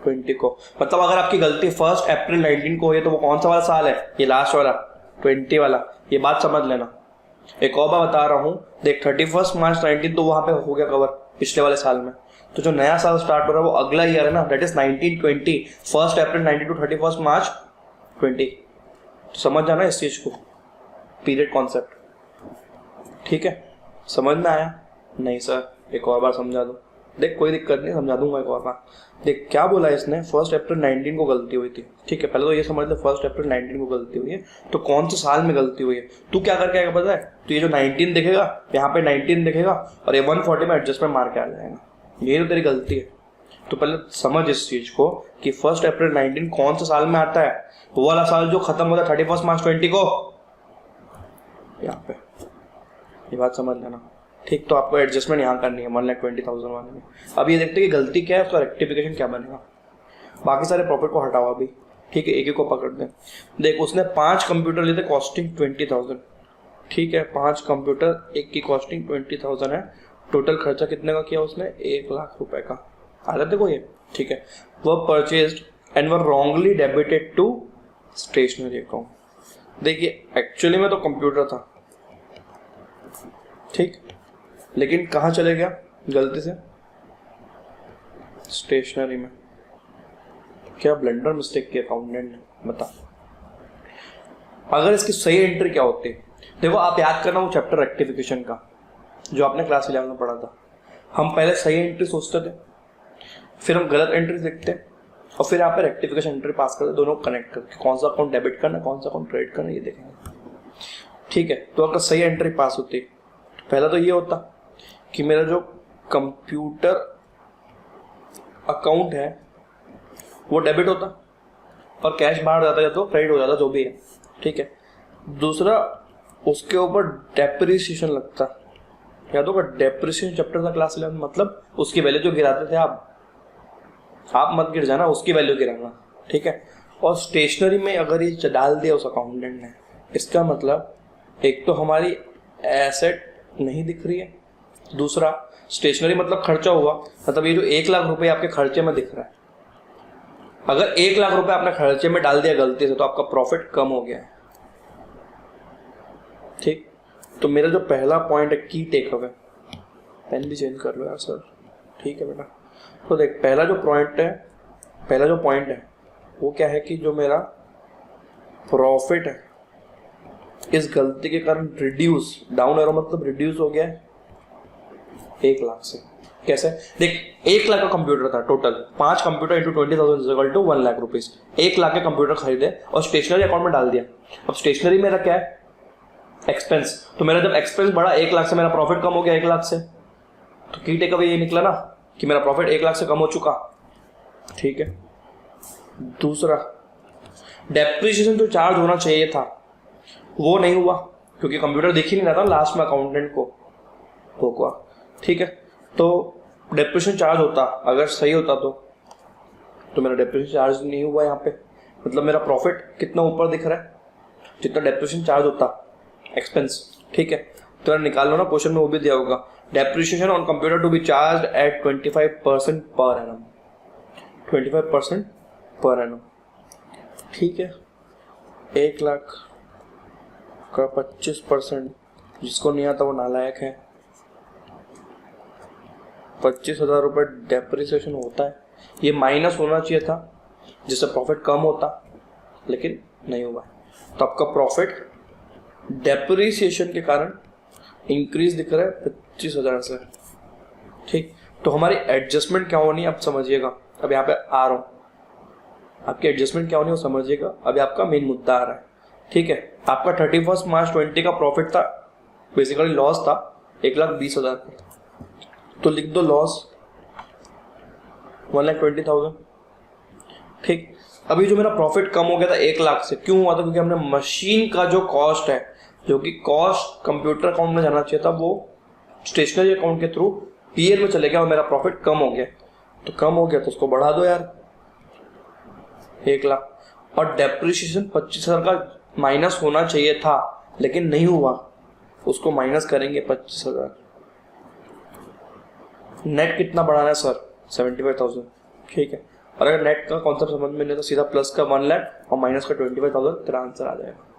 20 को। मतलब अगर आपकी गलती 1st April 19 को हुई है तो वो कौन सा वाला साल है, ये लास्ट वाला 20 वाला। ये बात समझ लेना। एक और बात बता रहा हूँ, देख 31st March 19 तो वहां पे हो गया कवर पिछले वाले साल में, तो जो नया साल स्टार्ट हो रहा है वो अगला ईयर है ना, that is 1920, 1st April 19 to 31st March 20। समझ जाना इस चीज को, पीरियड कॉन्सेप्ट, ठीक है। समझ में आया? नहीं सर एक और बार समझा दो। देख कोई दिक्कत नहीं, समझा दूंगा एक और बार। देख क्या बोला इसने, 1st April 19 को गलती हुई थी, ठीक है। पहले तो ये समझ ले 1st April 19 को गलती हुई है, तो कौन से साल में गलती हुई है। तू क्या करके आएगा पता है, तो ये जो 19 दिखेगा यहाँ पे 19 दिखेगा और ये 140 में एडजस्टमेंट मार के आ जाएगा, ये तो तेरी गलती है। तो पहले समझ इस चीज को कि 1st April 19 कौन सा साल में आता है, वो वाला साल जो खत्म होता है 31st March 20 को, यहाँ पे ये बात समझ लेना, ठीक। तो आपको एडजस्टमेंट यहाँ करनी है 1,20,000 वाले में। अब ये देखते हैं कि गलती क्या है, उसका रेक्टिफिकेशन क्या बनेगा। बाकी सारे प्रॉफिट को हटाओ अभी, ठीक है, एक एक को पकड़ दें। देख उसने 5 कंप्यूटर लिए थे कॉस्टिंग 20,000, ठीक है। 5 कंप्यूटर, एक की कॉस्टिंग 20,000 है, टोटल खर्चा कितने का किया उसने, 1,00,000 का। आ जाते को ये, ठीक है। वह purchased and were wrongly debited to stationery account. देखिए एक्चुअली में तो कंप्यूटर था, ठीक, लेकिन कहाँ चले गया गलती से, स्टेशनरी में। क्या ब्लंडर मिस्टेक की अकाउंटेंट ने, बता। अगर इसकी सही एंट्री क्या होती, देखो आप याद करना वो चैप्टर रेक्टिफिकेशन का जो आपने क्लास 11 में पढ़ा था। हम पहले सही एंट्री सोचते थे, फिर हम गलत एंट्री देखते और फिर यहाँ पे रेक्टिफिकेशन एंट्री पास करते, दोनों कनेक्ट करके कौन सा अकाउंट डेबिट करना कौन सा अकाउंट क्रेडिट करना ये देखेंगे, ठीक है। तो अगर सही एंट्री पास होती तो पहला तो ये होता कि मेरा जो कंप्यूटर अकाउंट है वो डेबिट होता और कैश बाहर जाता है तो क्रेडिट हो जाता, जो भी है, ठीक है। दूसरा उसके ऊपर डेप्रिसिएशन लगता, या तो डेप्रिसिएशन चैप्टर था क्लास 11, मतलब उसकी वैल्यू जो गिराते थे आप मत गिर जाना, उसकी वैल्यू गिराना, ठीक है। और स्टेशनरी में अगर ये डाल दिया उस अकाउंटेंट ने, इसका मतलब एक तो हमारी एसेट नहीं दिख रही है, दूसरा स्टेशनरी मतलब खर्चा हुआ, मतलब ये जो 1,00,000 आपके खर्चे में दिख रहा है, अगर 1,00,000 आपने खर्चे में डाल दिया गलती से तो आपका प्रॉफिट कम हो गया है, ठीक। तो मेरा जो पहला पॉइंट है की टेक अवे, पेन भी चेंज कर लो यार सर, ठीक है बेटा। तो देख पहला जो पॉइंट है वो क्या है कि जो मेरा प्रॉफिट है इस गलती के कारण रिड्यूस, डाउन एरो मतलब रिड्यूस हो गया है 1,00,000 से। कैसे, देख 1,00,000 का कंप्यूटर था total, 5 computer into 20,000 to 1,00,000 rupees, 1,00,000 के कंप्यूटर खरीदे और स्टेशनरी अकाउंट में डाल दिया। अब स्टेशनरी मेरा क्या है, एक्सपेंस, तो मेरा जब एक्सपेंस बढ़ा 1,00,000 से, मेरा प्रॉफिट कम हो गया 1,00,000 से, तो की टेक अवे ये निकला ना कि मेरा प्रॉफिट 1,00,000 से कम हो चुका, ठीक है। दूसरा डेप्रिसिएशन जो चार्ज होना चाहिए था वो नहीं हुआ क्योंकि कंप्यूटर दिख ही नहीं रहा था लास्ट में अकाउंटेंट को होगा, ठीक है। तो डेप्रिसिएशन चार्ज होता, अगर सही होता तो मेरा डेप्रिसिएशन चार्ज नहीं हुआ यहाँ पे, मतलब मेरा प्रॉफिट कितना ऊपर दिख रहा है जितना डेप्रिसिएशन चार्ज होता एक्सपेंस, ठीक है। तो यार निकाल लो ना, क्वेश्चन में वो भी दिया होगा, depreciation on computer to be charged at 25% per annum, 25% per annum, ठीक है। 1,00,000 का 25%, जिसको नहीं आता वो नालायक है। 25,000 रुपये डेप्रिसिएशन होता है, ये माइनस होना चाहिए था जिससे प्रॉफिट कम होता, लेकिन नहीं हुआ। तो आपका प्रॉफिट डेप्रिसिएशन के कारण इंक्रीज दिख रहा है 25,000 से, ठीक। तो हमारी एडजस्टमेंट क्या होनी है आप समझिएगा, अब यहाँ पे आ रहा हूँ, आपकी एडजस्टमेंट क्या होनी है वो समझिएगा। अभी आपका मेन मुद्दा आ रहा है, ठीक है। आपका 31 मार्च 20 का प्रॉफिट था, बेसिकली लॉस था 1,20,000 का, तो लिख दो लॉस 1,20,000, ठीक। अभी जो मेरा प्रॉफिट कम हो गया था 1,00,000 से, क्यों हुआ था, क्योंकि हमने मशीन का जो कॉस्ट है, जो कि कॉस्ट कंप्यूटर अकाउंट में जाना चाहिए था, वो स्टेशनरी अकाउंट के थ्रू पीएल में चले गया और मेरा प्रॉफिट कम हो गया। तो कम हो गया तो उसको बढ़ा दो यार 1,00,000, और डेप्रिसिएशन 25,000 का माइनस होना चाहिए था लेकिन नहीं हुआ, उसको माइनस करेंगे 25,000। नेट कितना बढ़ाना है सर, 75,000, ठीक है। और अगर नेट का कॉन्सेप्ट समझ में नहीं तो सीधा प्लस का 1,00,000 और माइनस का 25,000, तेरा आंसर आ जाएगा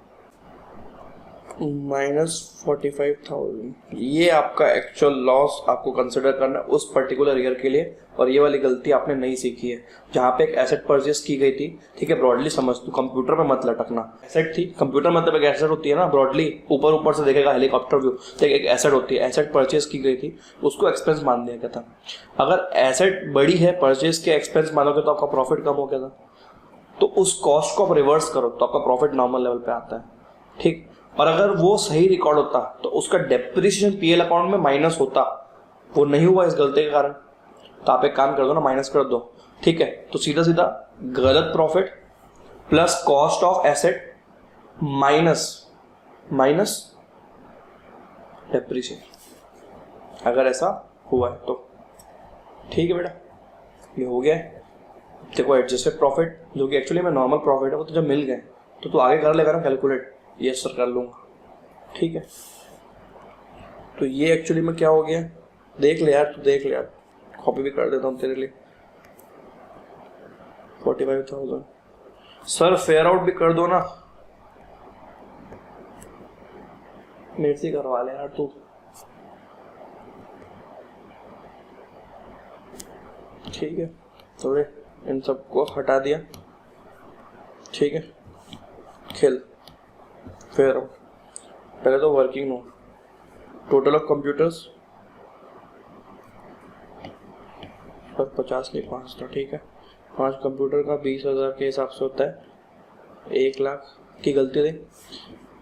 -45,000। ये आपका एक्चुअल लॉस आपको कंसिडर करना है उस पर्टिकुलर ईयर के लिए, और ये वाली गलती आपने नहीं सीखी है। जहाँ पे एक एसेट परचेस की गई थी, ठीक है, ब्रॉडली समझ, तू कंप्यूटर पे मत लटकना। एसेट थी, कंप्यूटर मतलब एक एसेट होती है ना, ब्रॉडली ऊपर से देखेगा हेलीकॉप्टर व्यू, तो एक एसेट होती है, एसेट परचेस की गई थी, उसको एक्सपेंस मान दिया गया था। अगर एसेट बड़ी है, परचेस के एक्सपेंस मानोगे तो आपका प्रॉफिट कम हो गया था, तो उस कॉस्ट को आप रिवर्स करो तो आपका प्रॉफिट नॉर्मल लेवल पे आता है, ठीक। और अगर वो सही रिकॉर्ड होता तो उसका डेप्रिसिएशन पीएल अकाउंट में माइनस होता, वो नहीं हुआ इस गलती के कारण, तो आप एक काम कर दो ना, माइनस कर दो, ठीक है। तो सीधा सीधा गलत profit plus cost of asset minus depreciation, अगर ऐसा हुआ है तो ठीक है बेटा, ये हो गया है। देखो एडजस्टेड प्रॉफिट जो कि एक्चुअली में नॉर्मल प्रॉफिट है, वो तो जब मिल गए तो तू आगे कर लेगा ना कैलकुलेट, ये सर कर लूँगा, ठीक है। तो ये एक्चुअली में क्या हो गया, देख ले यार, तू देख ले यार, कॉपी भी कर देता हूँ तेरे लिए। 45,000 सर फेयर आउट भी कर दो ना, मेरे से करवा ले यार तू। ठीक है, थोड़े इन सबको हटा दिया, ठीक है। खेल फेयर आउट, पहले तो working note, total of computers पर 50 नहीं 5 था, ठीक है। 5 कंप्यूटर का 20,000 के हिसाब से होता है 1 लाख की गलती थी।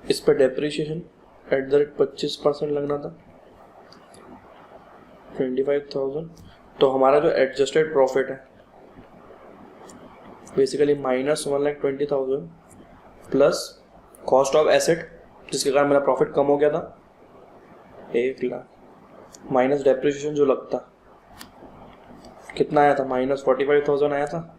इस पर डेप्रिसिएशन @ 25% लगना था 25,000। तो हमारा जो एडजस्टेड प्रॉफिट है basically -1,20,000 plus cost of asset, जिसके कारण मेरा प्रॉफिट कम हो गया था 1 लाख, माइनस डेप्रिसिएशन जो लगता, कितना आया था -45,000 आया था,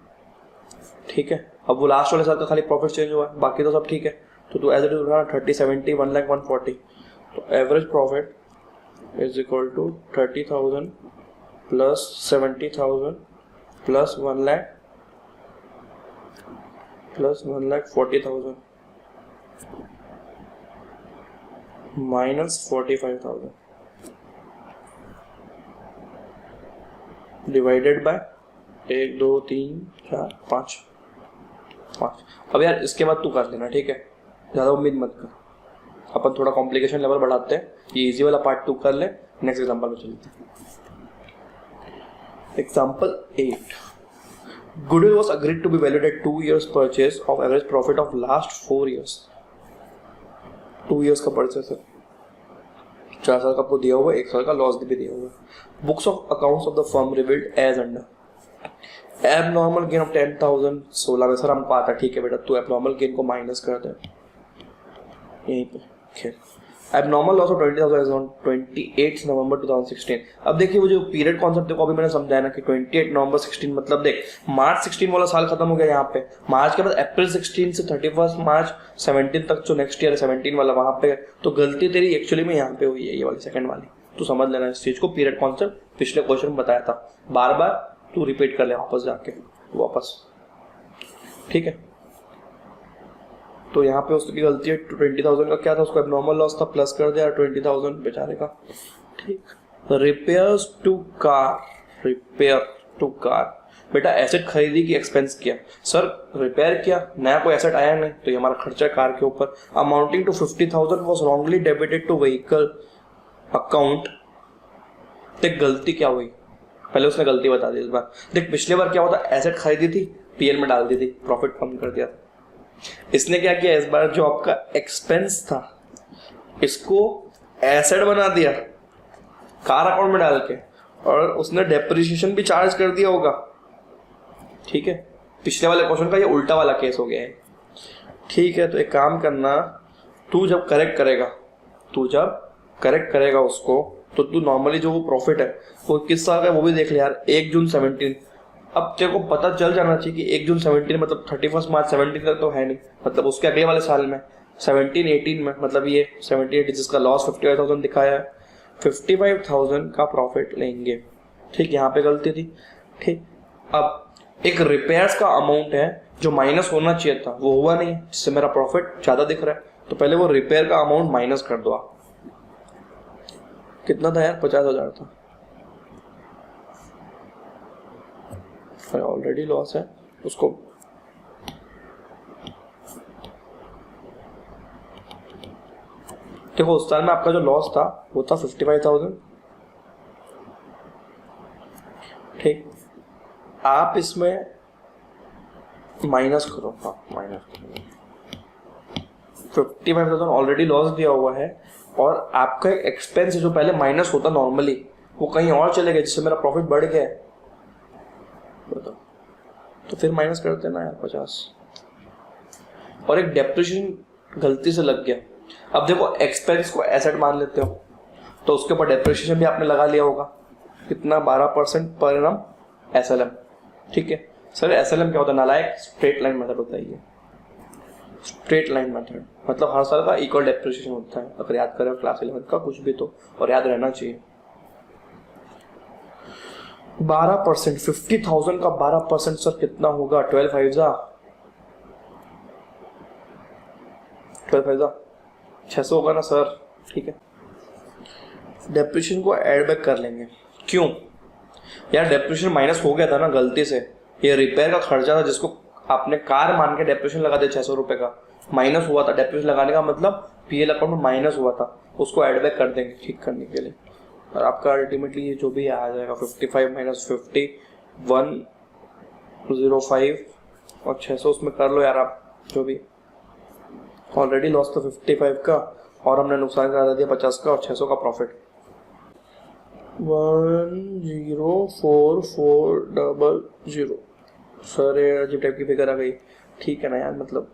ठीक है। अब वो लास्ट वाले साल का खाली प्रॉफिट चेंज हुआ है, बाकी तो सब ठीक है। तो तू एज इट इज उठा 30, 70, 1 लाख 140। तो average profit is equal to 30,000 plus 70,000 plus 1 lakh plus 1,40,000 minus 45,000 divided by 1 2 3 4 5। अब यार इसके बाद तू कर लेना, ठीक है, ज़्यादा उम्मीद मत कर। अपन थोड़ा कॉम्प्लिकेशन लेवल बढ़ाते हैं, ये इजी वाला पार्ट तू कर ले, नेक्स्ट एग्जांपल में चलते हैं। Example 8, goodwill was agreed to be valued at 2 years purchase of average profit of last 4 years। 2 years का परचेस है, 4 साल का आपको दिया हुआ है, 1 साल का लॉस भी दिया हुआ है। Books of accounts of the firm revealed as under abnormal gain of 10,000 16 में। सर हमको आता, ठीक है बेटा, तू एबनॉर्मल गेन को माइनस कर दे यहीं पे। खैर abnormal loss of 20,000 is on 28 नवंबर 2016। अब देखिए वो जो पीरियड कॉन्सेप्ट देखो अभी मैंने समझाया ना कि 28 नवंबर 16 मतलब देख मार्च 16 वाला साल खत्म हो गया यहाँ पे, मार्च के बाद अप्रैल 16 से 31 मार्च 17 तक जो नेक्स्ट ईयर 17 वाला वहां पे। तो गलती तेरी एक्चुअली में यहाँ पे हुई है, ये वाली सेकंड वाली। तू समझ लेना इस चीज को, पीरियड कॉन्सेप्ट पिछले क्वेश्चन में बताया था, बार बार तू रिपीट कर ले वापस जाके वापस, ठीक है। तो यहाँ पे उसकी गलती है, 20,000 का क्या था, उसको एबनॉर्मल लॉस था, प्लस कर दिया 20,000 बेचारे का, ठीक। Repairs to car, repair to car, बेटा एसेट खरीदी की एक्सपेंस किया, सर रिपेयर किया, नया कोई एसेट आया नहीं, तो ये हमारा खर्चा है कार के ऊपर। Amounting to 50,000 was wrongly debited to vehicle account. देख गलती क्या हुई, पहले उसने गलती बता दी इस बार। देख पिछले बार क्या होता, एसेट खरीदी थी, पीएल में डाल दी थी, प्रॉफिट कम कर दिया था। इसने क्या किया इस बार, जो आपका एक्सपेंस था इसको एसेट बना दिया कार अकाउंट में डाल के, और उसने डेप्रिसिएशन भी चार्ज कर दिया होगा, ठीक है। पिछले वाले क्वेश्चन का ये उल्टा वाला केस हो गया है, ठीक है। तो एक काम करना, तू जब करेक्ट करेगा उसको, तो तू नॉर्मली जो वो प्रॉफिट है वो किस साल का है वो भी देख ले यार, 1 जून 17। अब तेरे को पता चल जाना चाहिए कि 1 जून 17 मतलब 31 मार्च 17 तक तो है नहीं, मतलब उसके अगले वाले साल में 17 18 में, मतलब ये 17 18 जिसका लॉस 55,000 दिखाया है, 55,000 का प्रॉफिट लेंगे, ठीक। यहाँ पे गलती थी, ठीक। अब एक रिपेयर्स का अमाउंट है जो माइनस होना चाहिए था, वो हुआ नहीं, जिससे मेरा प्रॉफिट ज्यादा दिख रहा है। तो पहले वो रिपेयर का अमाउंट माइनस कर दो आप, कितना था यार, 50,000 था, ऑलरेडी लॉस है उसको। देखो उस साल में आपका जो लॉस था वो था 55,000, ठीक। आप इसमें माइनस करो, हाँ माइनस करो, 55,000 ऑलरेडी लॉस दिया हुआ है, और आपका एक्सपेंस जो पहले माइनस होता नॉर्मली वो कहीं और चले गए, जिससे मेरा प्रॉफिट बढ़ गया है, बताओ। तो फिर माइनस करते ना यार 50, और एक डेप्रिसिएशन गलती से लग गया। अब देखो एक्सपेंस को एसेट मान लेते हो, तो उसके ऊपर डेप्रिसिएशन भी आपने लगा लिया होगा, कितना 12% पर एनम एसएलएम, ठीक है। सर एसएलएम क्या होता है, नालायक स्ट्रेट लाइन मेथड होता है ये, स्ट्रेट लाइन मेथड मतलब हर साल का इक्वल डेप्रिसिएशन होता है, अगर याद करें क्लास 11 का कुछ भी तो, और याद रहना चाहिए, 12%, 50,000 का 12% सर कितना होगा? 12 5 600 होगा ना सर? ठीक है, डेप्रिसिएशन को ऐड बैक कर लेंगे। क्यों यार? डेप्रिसिएशन माइनस हो गया था ना गलती से, ये रिपेयर का खर्चा था जिसको आपने कार मान के डेप्रिसिएशन लगा दिया 600 रुपए का, माइनस हुआ था। डेप्रिसिएशन लगाने का मतलब पीएल अकाउंट में माइनस हुआ था, उसको ऐड बैक कर देंगे ठीक करने के लिए, और आपका अल्टीमेटली ये जो भी आ जाएगा 55 माइनस 50 105 और 600 उसमें कर लो यार आप जो भी। ऑलरेडी लॉस तो 55 का और हमने नुकसान करा दिया 50 का और 600 का प्रॉफिट। 104,400 सर ये अजीब टाइप की फिगर आ गई। ठीक है ना यार, मतलब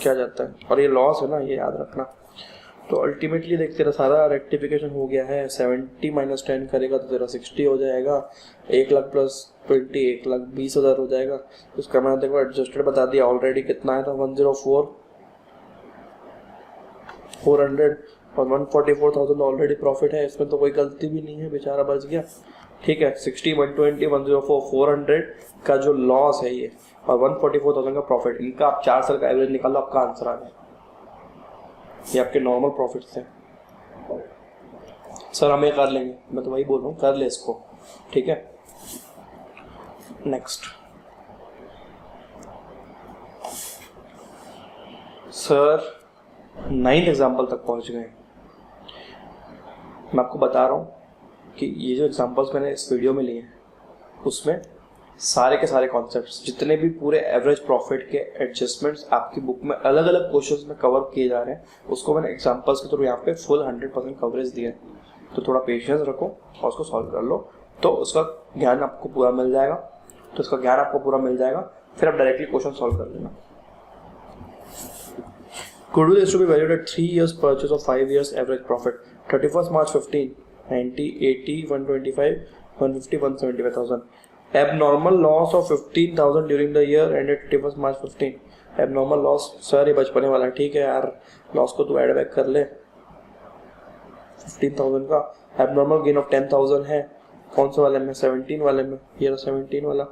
क्या जाता है, और ये लॉस है ना, ये याद रखना। तो अल्टीमेटली देख तेरा सारा रेक्टिफिकेशन हो गया है। 70 माइनस 10 करेगा तो तेरा 60 हो जाएगा। 1 लाख प्लस 20 1,20,000 हो जाएगा। उसका मैंने देखो एडजस्टेड बता दिया ऑलरेडी कितना आया था 104,400 और 144,000 ऑलरेडी प्रॉफिट है। इसमें तो कोई गलती भी नहीं है, बेचारा बच गया। ठीक है, 60 120 104 400 का जो लॉस है ये और 144,000 का प्रॉफिट, इनका आप 4 साल का एवरेज निकालो, आपका आंसर आ गया। ये आपके नॉर्मल प्रॉफिट्स हैं। सर हम ये कर लेंगे, मैं तो वही बोल रहा हूँ, कर ले इसको। ठीक है, नेक्स्ट सर 9th एग्जाम्पल तक पहुंच गए। मैं आपको बता रहा हूँ कि ये जो एग्जाम्पल्स मैंने इस वीडियो में लिए हैं उसमें सारे के सारे कॉन्सेप्ट्स, जितने भी पूरे एवरेज प्रॉफिट के एडजस्टमेंट्स आपकी बुक में अलग अलग क्वेश्चंस में कवर किए जा रहे हैं, उसको मैंने एग्जाम्पल्स के थ्रू यहाँ पे फुल 100% कवरेज दिया है। तो थोड़ा पेशेंस रखो और उसको सॉल्व कर लो, तो उसका ज्ञान आपको पूरा मिल जाएगा। फिर आप डायरेक्टली क्वेश्चन सॉल्व कर लेना। Goodwill is to be valued at 3 years purchase of 5 years average profit. 31st March 15, 90, 80, 125, 150, 175,000. Abnormal loss of 15,000 during the year ended 31st March 15. Abnormal loss sir ये बचपने वाला, ठीक है यार, लॉस को तू ऐड बैक कर ले 15,000 का। Abnormal gain of 10,000 है, कौन से वाले में? 17 वाले में। ये रहा 17 वाला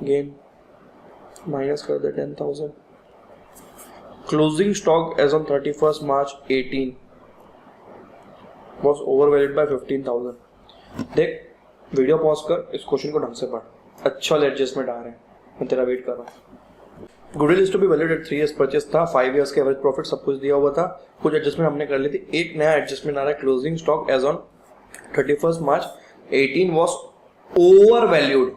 गेन, माइनस कर दे 10,000। Closing stock as on 31st March 18 was overvalued by 15,000. देख वीडियो पॉज कर, इस क्वेश्चन को ढंग से पढ़, अच्छा वाले एडजस्टमेंट आ रहे हैं, मैं तेरा वेट कर रहा हूँ। Goodwill is to be valued at 3 years purchase था, 5 years के एवरेज प्रॉफिट सब कुछ दिया हुआ था, कुछ एडजस्टमेंट हमने कर ली थी। एक नया एडजस्टमेंट आ रहा है, closing stock as on 31st March 18 was overvalued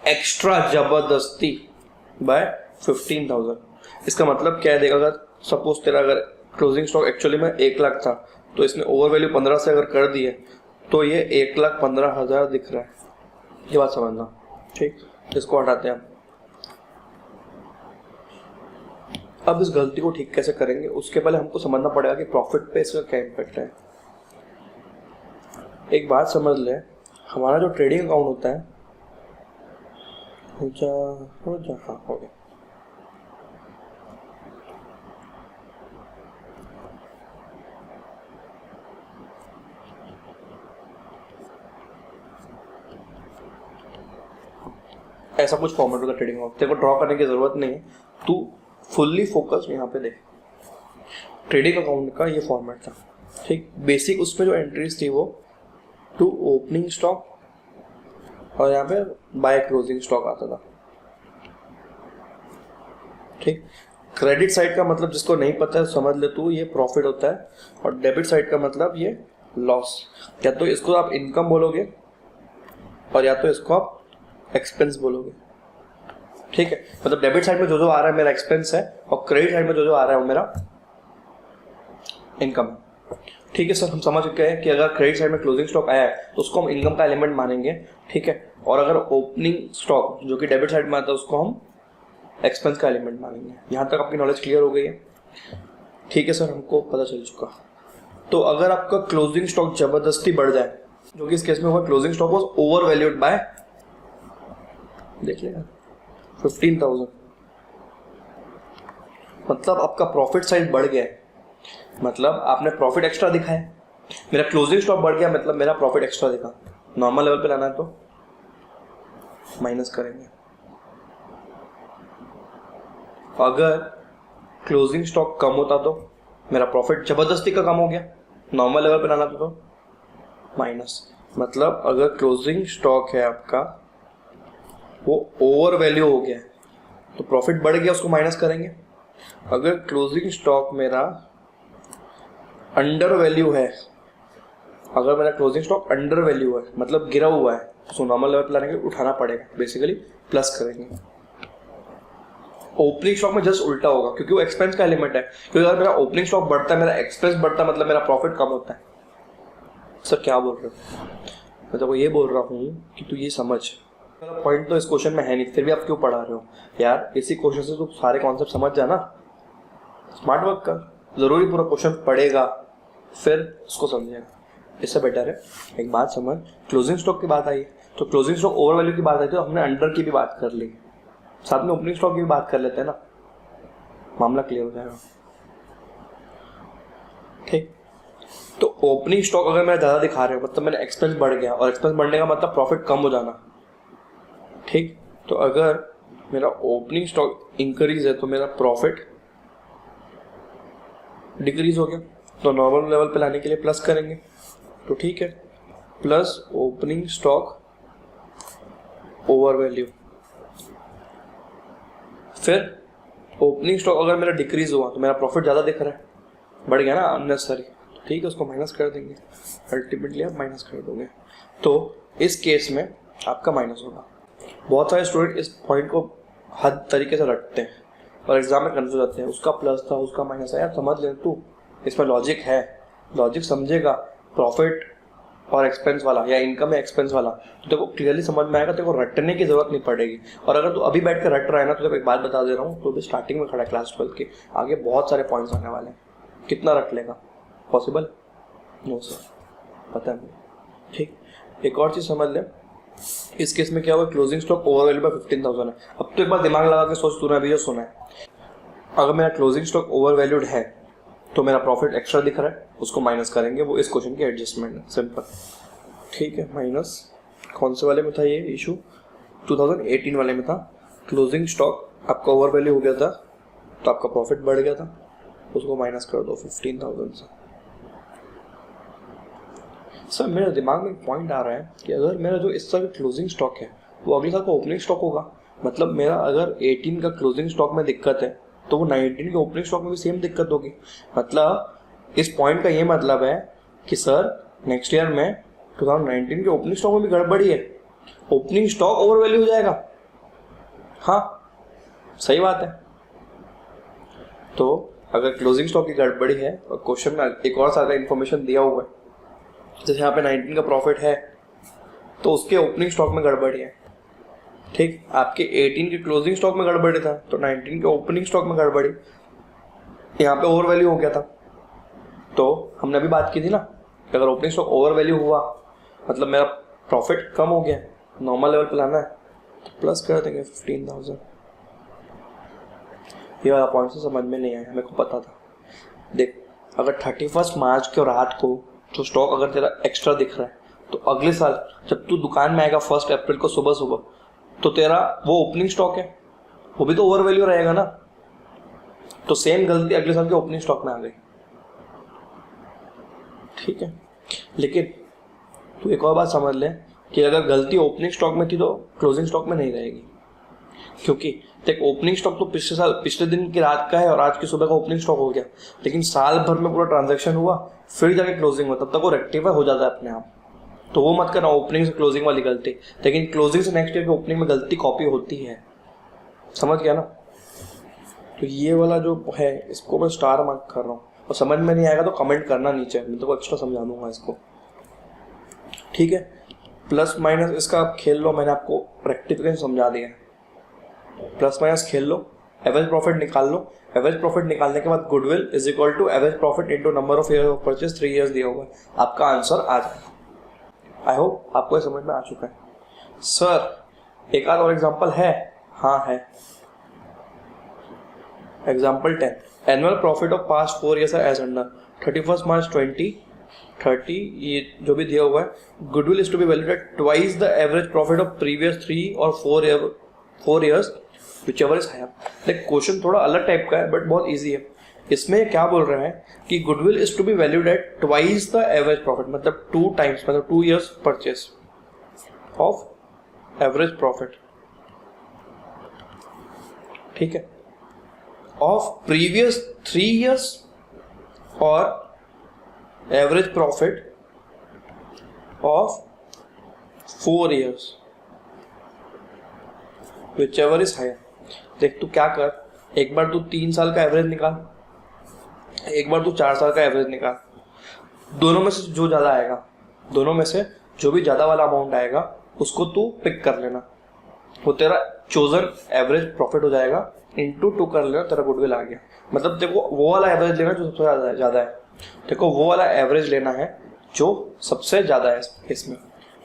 extra जबरदस्ती बाय 15,000। इसका मतलब क्या है? देखा, अगर सपोज तेरा अगर क्लोजिंग स्टॉक एक्चुअली में 1 लाख था, तो इसने ओवर वैल्यू 15 से अगर कर दी है तो ये 1,15,000 दिख रहा है। ये बात समझना, ठीक। इसको हटाते हैं अब इस गलती को ठीक कैसे करेंगे, उसके पहले हमको समझना पड़ेगा कि प्रॉफिट पे इसका क्या इम्पैक्ट है। एक बात समझ ले, हमारा जो ट्रेडिंग अकाउंट होता है, हो गया, ऐसा कुछ फॉर्मेट होता है ट्रेडिंग अकाउंट। तेरे को ड्रॉ करने की जरूरत नहीं है, तू फुल्ली फोकस यहाँ पे देख। ट्रेडिंग अकाउंट का ये फॉर्मेट था, ठीक। बेसिक उसमें जो एंट्रीज थी वो टू ओपनिंग स्टॉक और यहाँ पे बाय क्लोजिंग स्टॉक आता था, ठीक। क्रेडिट साइड का मतलब जिसको नहीं पता है समझ ले तू, ये प्रॉफिट होता है, और डेबिट साइड का मतलब ये लॉस। या तो इसको आप इनकम बोलोगे और या तो इसको आप एक्सपेंस बोलोगे, ठीक है। मतलब डेबिट साइड में जो जो आ रहा है मेरा एक्सपेंस है, और क्रेडिट साइड में जो जो आ रहा है वो मेरा इनकम है, ठीक है सर। हम समझ चुके हैं कि अगर क्रेडिट साइड में क्लोजिंग स्टॉक आया है तो उसको हम इनकम का एलिमेंट मानेंगे, ठीक है। और अगर ओपनिंग स्टॉक जो कि डेबिट साइड में आता है उसको हम एक्सपेंस का एलिमेंट मानेंगे। यहाँ तक आपकी नॉलेज क्लियर हो गई है, ठीक है सर, हमको पता चल चुका। तो अगर आपका क्लोजिंग स्टॉक जबरदस्ती बढ़ जाए, जो कि इस केस में हुआ, closing stock was over valued bye, देख लेगा 15,000, मतलब आपका प्रॉफिट साइड बढ़ गया है, मतलब आपने प्रॉफिट एक्स्ट्रा दिखा है। मेरा क्लोजिंग स्टॉक बढ़ गया मतलब मेरा प्रॉफिट एक्स्ट्रा दिखा। नॉर्मल लेवल पे लाना है तो माइनस करेंगे। अगर क्लोजिंग स्टॉक कम होता तो मेरा प्रॉफिट जबरदस्ती का कम हो गया, नॉर्मल लेवल पे लाना था तो माइनस। मतलब अगर क्लोजिंग स्टॉक है आपका वो ओवर वैल्यू हो गया तो प्रॉफिट बढ़ गया, उसको माइनस करेंगे। अगर क्लोजिंग स्टॉक मेरा अंडर वैल्यू है, अगर मेरा क्लोजिंग स्टॉक अंडर वैल्यू है मतलब गिरा हुआ है, उसको नॉर्मल लेवल पे लाने के लिए उठाना पड़ेगा, बेसिकली प्लस करेंगे। ओपनिंग स्टॉक में जस्ट उल्टा होगा क्योंकि वो एक्सपेंस का एलिमेंट है, क्योंकि अगर मेरा ओपनिंग स्टॉक बढ़ता है, मेरा एक्सपेंस बढ़ता है, मतलब मेरा प्रॉफिट कम होता है। सर क्या बोल रहे हो? मैं तो ये बोल रहा हूँ कि तू ये समझ, मेरा पॉइंट तो इस क्वेश्चन में है नहीं, फिर भी आप क्यों पढ़ा रहे हो यार? इसी क्वेश्चन से तू सारे कॉन्सेप्ट समझ जाना, स्मार्ट वर्क कर। जरूरी पूरा क्वेश्चन पढ़ेगा फिर उसको समझेगा, इससे बेटर है एक बात समझ। क्लोजिंग स्टॉक की बात आई तो क्लोजिंग स्टॉक ओवर वैल्यू की बात आई तो हमने अंडर की भी बात कर ली, साथ में ओपनिंग स्टॉक की भी बात कर लेते हैं ना, मामला क्लियर हो जाएगा। ठीक, तो ओपनिंग स्टॉक अगर मैं ज़्यादा दिखा रहे हो मतलब मेरा एक्सपेंस बढ़ गया, और एक्सपेंस बढ़ने का मतलब प्रॉफिट कम हो जाना। ठीक, तो अगर मेरा ओपनिंग स्टॉक इंक्रीज है तो मेरा प्रॉफिट डिक्रीज हो गया, तो नॉर्मल लेवल पे लाने के लिए प्लस करेंगे। तो ठीक है, plus opening stock over value. फिर ओपनिंग स्टॉक अगर मेरा डिक्रीज हुआ तो मेरा प्रॉफिट ज़्यादा दिख रहा है, बढ़ गया ना अननेसेसरी, ठीक है, उसको माइनस कर देंगे। अल्टीमेटली आप माइनस कर दोगे तो इस केस में आपका माइनस होगा। बहुत सारे स्टूडेंट इस पॉइंट को हद तरीके से रटते हैं और एग्जाम में कंफ्यूज होते हैं, उसका प्लस था उसका माइनस है। यार समझ ले तू, इसमें लॉजिक है, लॉजिक समझेगा। प्रॉफिट और एक्सपेंस वाला या इनकम या एक्सपेंस वाला तो देखो क्लियरली समझ में आएगा, तेरे को रटने की जरूरत नहीं पड़ेगी। और अगर तू अभी बैठ कर रट रहा है ना, तो देखो एक बात बता दे रहा हूँ, तो भी स्टार्टिंग में खड़ा है क्लास 12 के, आगे बहुत सारे पॉइंट्स आने वाले हैं, कितना रट लेगा? पॉसिबल? नो सर, पता है मुझे। ठीक, एक और चीज़ समझ ले, इस केस में क्या हुआ, क्लोजिंग स्टॉक ओवर वैल्यू पर 15,000 है। अब तो एक बार दिमाग लगा के सोच, तूने अभी जो सुना है, अगर मेरा क्लोजिंग स्टॉक ओवर वैल्यूड है तो मेरा प्रॉफिट एक्स्ट्रा दिख रहा है, उसको माइनस करेंगे, वो इस क्वेश्चन की एडजस्टमेंट है, सिंपल। ठीक है, माइनस कौन से वाले में था ये इशू? 2018 वाले में था। क्लोजिंग स्टॉक आपका ओवर वैल्यू हो गया था तो आपका प्रॉफिट बढ़ गया था, उसको माइनस कर दो 15,000 से। सर मेरे दिमाग में एक पॉइंट आ रहा है कि अगर मेरा जो इस साल क्लोजिंग स्टॉक है वो अगले साल का ओपनिंग स्टॉक होगा, मतलब मेरा अगर 18 का क्लोजिंग स्टॉक में दिक्कत है तो वो 19 के ओपनिंग स्टॉक में भी सेम दिक्कत होगी। मतलब इस पॉइंट का ये मतलब है कि सर नेक्स्ट ईयर में 2019 के ओपनिंग स्टॉक में भी गड़बड़ी है, ओपनिंग स्टॉक ओवर वैल्यू हो जाएगा। हाँ सही बात है। तो अगर क्लोजिंग स्टॉक की गड़बड़ी है और क्वेश्चन में एक और सारा इन्फॉर्मेशन दिया हुआ है, जैसे यहाँ पे 19 का प्रॉफिट है तो उसके ओपनिंग स्टॉक में गड़बड़ी है। ठीक, आपके 18 के क्लोजिंग स्टॉक में गड़बड़ी था तो 19 के ओपनिंग स्टॉक में गड़बड़ी, यहाँ पे ओवर वैल्यू हो गया था। तो हमने अभी बात की थी ना कि अगर ओपनिंग स्टॉक ओवर वैल्यू हुआ मतलब मेरा प्रॉफिट कम हो गया, नॉर्मल लेवल पे लाना है तो प्लस कर देंगे 15,000। ये वाला पॉइंट से समझ में नहीं आया, मेरे को पता था। देख, अगर 31 मार्च को रात को जो स्टॉक अगर तेरा एक्स्ट्रा दिख रहा है तो अगले साल जब तू दुकान में आएगा 1 अप्रैल को सुबह सुबह तो तेरा वो ओपनिंग स्टॉक है वो भी तो ओवर वैल्यू रहेगा ना, तो सेम गलती अगले साल के ओपनिंग स्टॉक में आ गई। ठीक है, लेकिन तू एक और बात समझ ले कि अगर गलती ओपनिंग स्टॉक में थी तो क्लोजिंग स्टॉक में नहीं रहेगी, क्योंकि देख ओपनिंग स्टॉक तो पिछले दिन की रात का है और आज की सुबह का ओपनिंग स्टॉक हो गया, लेकिन साल भर में पूरा ट्रांजैक्शन हुआ फिर जाके क्लोजिंग हुआ, तब तक वो रेक्टिफाई हो जाता है अपने आप। तो वो मत करना ओपनिंग से क्लोजिंग वाली गलती, लेकिन क्लोजिंग से नेक्स्ट ईयर की ओपनिंग में गलती कॉपी होती है, समझ गया ना? तो ये वाला जो है इसको मैं स्टार मार्क कर रहा हूँ, और समझ में नहीं आएगा तो कमेंट करना नीचे, मैं तो एक्स्ट्रा समझा दूंगा इसको। ठीक है, प्लस माइनस इसका आप खेल लो, मैंने आपको रेक्टिफिकेशन समझा दिया है। प्लस माइनस खेल लो, एवरेज प्रॉफिट निकाल लो, एवरेज प्रॉफिट निकालने के बाद goodwill is equal to average profit into number of year of purchase 3 years दिया हुआ है, आपका आंसर आ जाएगा। आई होप आपको ये समझ में आ चुका है। सर एक आध और एग्जांपल है? हाँ है। Example 10, annual profit of past 4 years as under 31 March 20 30, ये जो भी दिया हुआ है, goodwill is to be valued at twice the average profit of previous 3 और 4 years whichever is higher। Like question थोड़ा अलग टाइप का है बट बहुत इजी है। इसमें क्या बोल रहे हैं कि goodwill is to be valued at twice the average profit, मतलब 2 times, मतलब 2 years purchase of average profit, ठीक है, ऑफ प्रीवियस 3 years और average profit of 4 years whichever is higher। देख तू क्या कर, एक बार तू 3 साल का एवरेज निकाल, एक बार तू 4 साल का एवरेज निकाल, दोनों में से जो ज्यादा आएगा, दोनों में से जो भी ज्यादा वाला अमाउंट आएगा उसको तू पिक कर लेना, वो तेरा चोजन एवरेज प्रॉफिट हो जाएगा, इंटू 2 कर लेना, तेरा गुडविल आ गया। मतलब देखो वो वाला एवरेज लेना जो सबसे ज्यादा है, देखो वो वाला एवरेज लेना है जो सबसे ज्यादा है इसमें।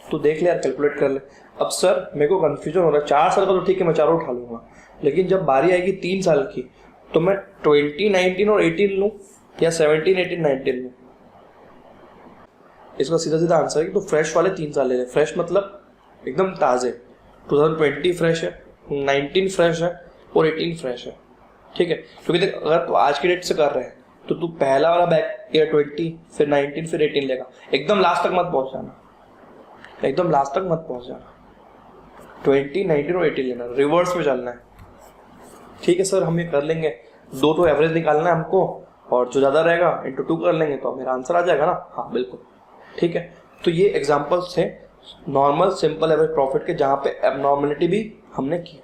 तो देख ले यार, कैलकुलेट कर ले। अब सर मेरे को कंफ्यूजन हो रहा है, 4 साल का तो ठीक है मैं चारों उठा लूंगा, लेकिन जब बारी आएगी 3 साल की तो मैं 20, 19 और 18 लूं या 17, 18, 19 लूं। इसका सीधा सीधा आंसर है कि तो फ्रेश वाले 3 साल ले ले। फ्रेश मतलब एकदम ताजे, 2020 फ्रेश है, 19 फ्रेश है और 18 फ्रेश है, ठीक है। क्योंकि देख अगर तू आज की डेट से कर रहे हैं तो तू पहला वाला बैक ईयर 20, फिर 19, फिर 18 लेगा। एकदम लास्ट तक मत पहुंच जाना, एकदम लास्ट तक मत पहुंच जाना, 20, 19 और 18 लेना, रिवर्स में चलना है, ठीक है सर। हम ये कर लेंगे, 2 एवरेज निकालना है हमको और जो ज्यादा रहेगा इंटू 2 कर लेंगे तो मेरा आंसर आ जाएगा ना। हाँ बिल्कुल, ठीक है। तो ये एग्जाम्पल्स थे नॉर्मल सिंपल एवरेज प्रॉफिट के, जहाँ पे एबनॉर्मलिटी भी हमने की।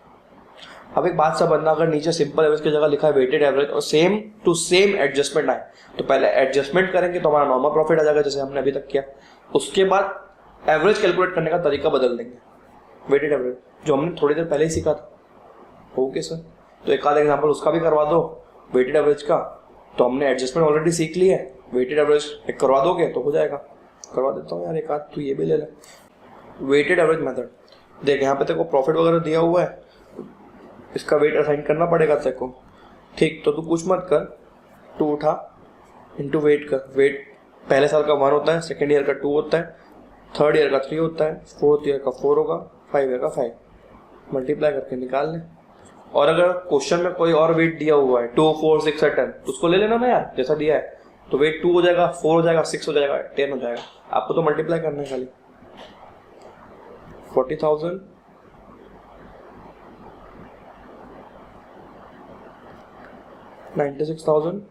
अब एक बात समझना, अगर नीचे सिंपल एवरेज की जगह लिखा है वेटेड एवरेज और सेम टू सेम एडजस्टमेंट आए तो पहले एडजस्टमेंट करेंगे तो हमारा नॉर्मल प्रॉफिट आ जाएगा जैसे हमने अभी तक किया। उसके बाद एवरेज कैलकुलेट करने का तरीका बदल देंगे, वेटेड एवरेज जो हमने थोड़ी देर पहले ही सीखा था। ओके सर, तो एक आध एग्जाम्पल उसका भी करवा दो वेटेड एवरेज का। तो हमने एडजस्टमेंट ऑलरेडी सीख ली है, वेटेड एवरेज एक करवा दोगे तो हो जाएगा। करवा देता हूँ यार एक आध, तो ये भी ले ले वेटेड एवरेज मेथड। देख यहाँ पे तेरे को प्रॉफिट वगैरह दिया हुआ है, इसका वेट असाइन करना पड़ेगा तेरे को, ठीक। तो तू कुछ मत कर, तू उठा इंटू वेट कर। वेट पहले साल का 1 होता है, सेकेंड ईयर का 2 होता है, थर्ड ईयर का 3 होता है, फोर्थ ईयर का 4 होगा, 5 ईयर का 5, मल्टीप्लाई करके निकाल ले। और अगर क्वेश्चन में कोई और वेट दिया हुआ है 2, 4, 6 और 10 तो उसको ले लेना ना यार, जैसा दिया है। तो वेट 2 हो जाएगा, 4 हो जाएगा, 6 हो जाएगा, 10 हो जाएगा। आपको तो मल्टीप्लाई करना है खाली। 40,000 96,000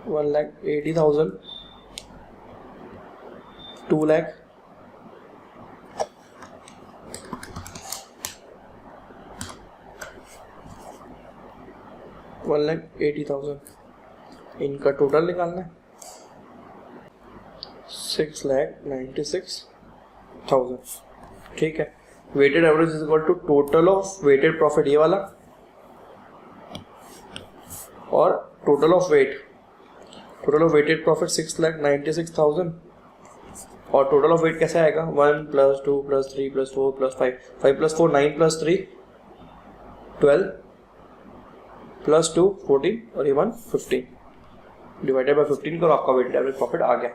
1,80,000 2 lakh 1,80,000, इनका टोटल निकालना है 6,96,000, ठीक है। Weighted average is equal to total of weighted profit ये वाला और total of weight, total of weighted profit 6,96,000 और टोटल ऑफ वेट कैसे आएगा 1 + 2 + 3 + 4 + 5, 5 + 4 9 + 3 12 + 2 14 और ये 1 15 डिवाइडेड बाय 15 करो, आपका वेटेड एवरेज प्रॉफिट आ गया।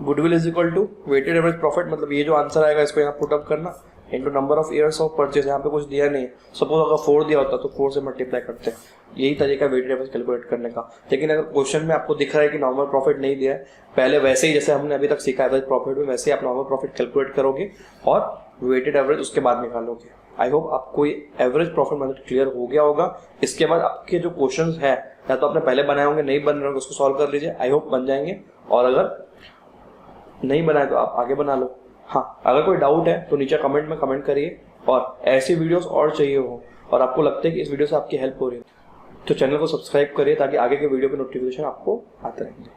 Goodwill is equal to weighted average profit, मतलब ये जो आंसर आएगा इसको यहाँ पुट अप करना into number of years of purchase. यहाँ पे कुछ दिया नहीं है, सपोज अगर 4 दिया होता तो 4 से मल्टीप्लाई करते हैं। यही तरीका वेटेड एवरेज कैलकुलेट करने का। लेकिन अगर क्वेश्चन में आपको दिख रहा है कि नॉर्मल प्रॉफिट नहीं दिया है, पहले वैसे ही जैसे हमने अभी तक सीखा एवरेज प्रॉफिट में, वैसे ही आप नॉर्मल प्रॉफिट कैलकुलेट करोगे और वेटेड एवरेज उसके बाद निकालोगे। आई होप आपको ये एवरेज प्रॉफिट मेथड क्लियर हो गया होगा। इसके बाद आपके जो क्वेश्चंस है या तो आपने पहले बनाए होंगे, नहीं बन रहे होंगे, उसको सॉल्व कर लीजिए, आई होप बन जाएंगे। और अगर नहीं बनाए तो आप आगे बना लो। हाँ, अगर कोई डाउट है तो नीचे कमेंट में कमेंट करिए, और ऐसी वीडियोस और चाहिए हो और आपको लगता है कि इस वीडियो से आपकी हेल्प हो रही है तो चैनल को सब्सक्राइब करिए ताकि आगे के वीडियो के नोटिफिकेशन आपको आते रहेंगे।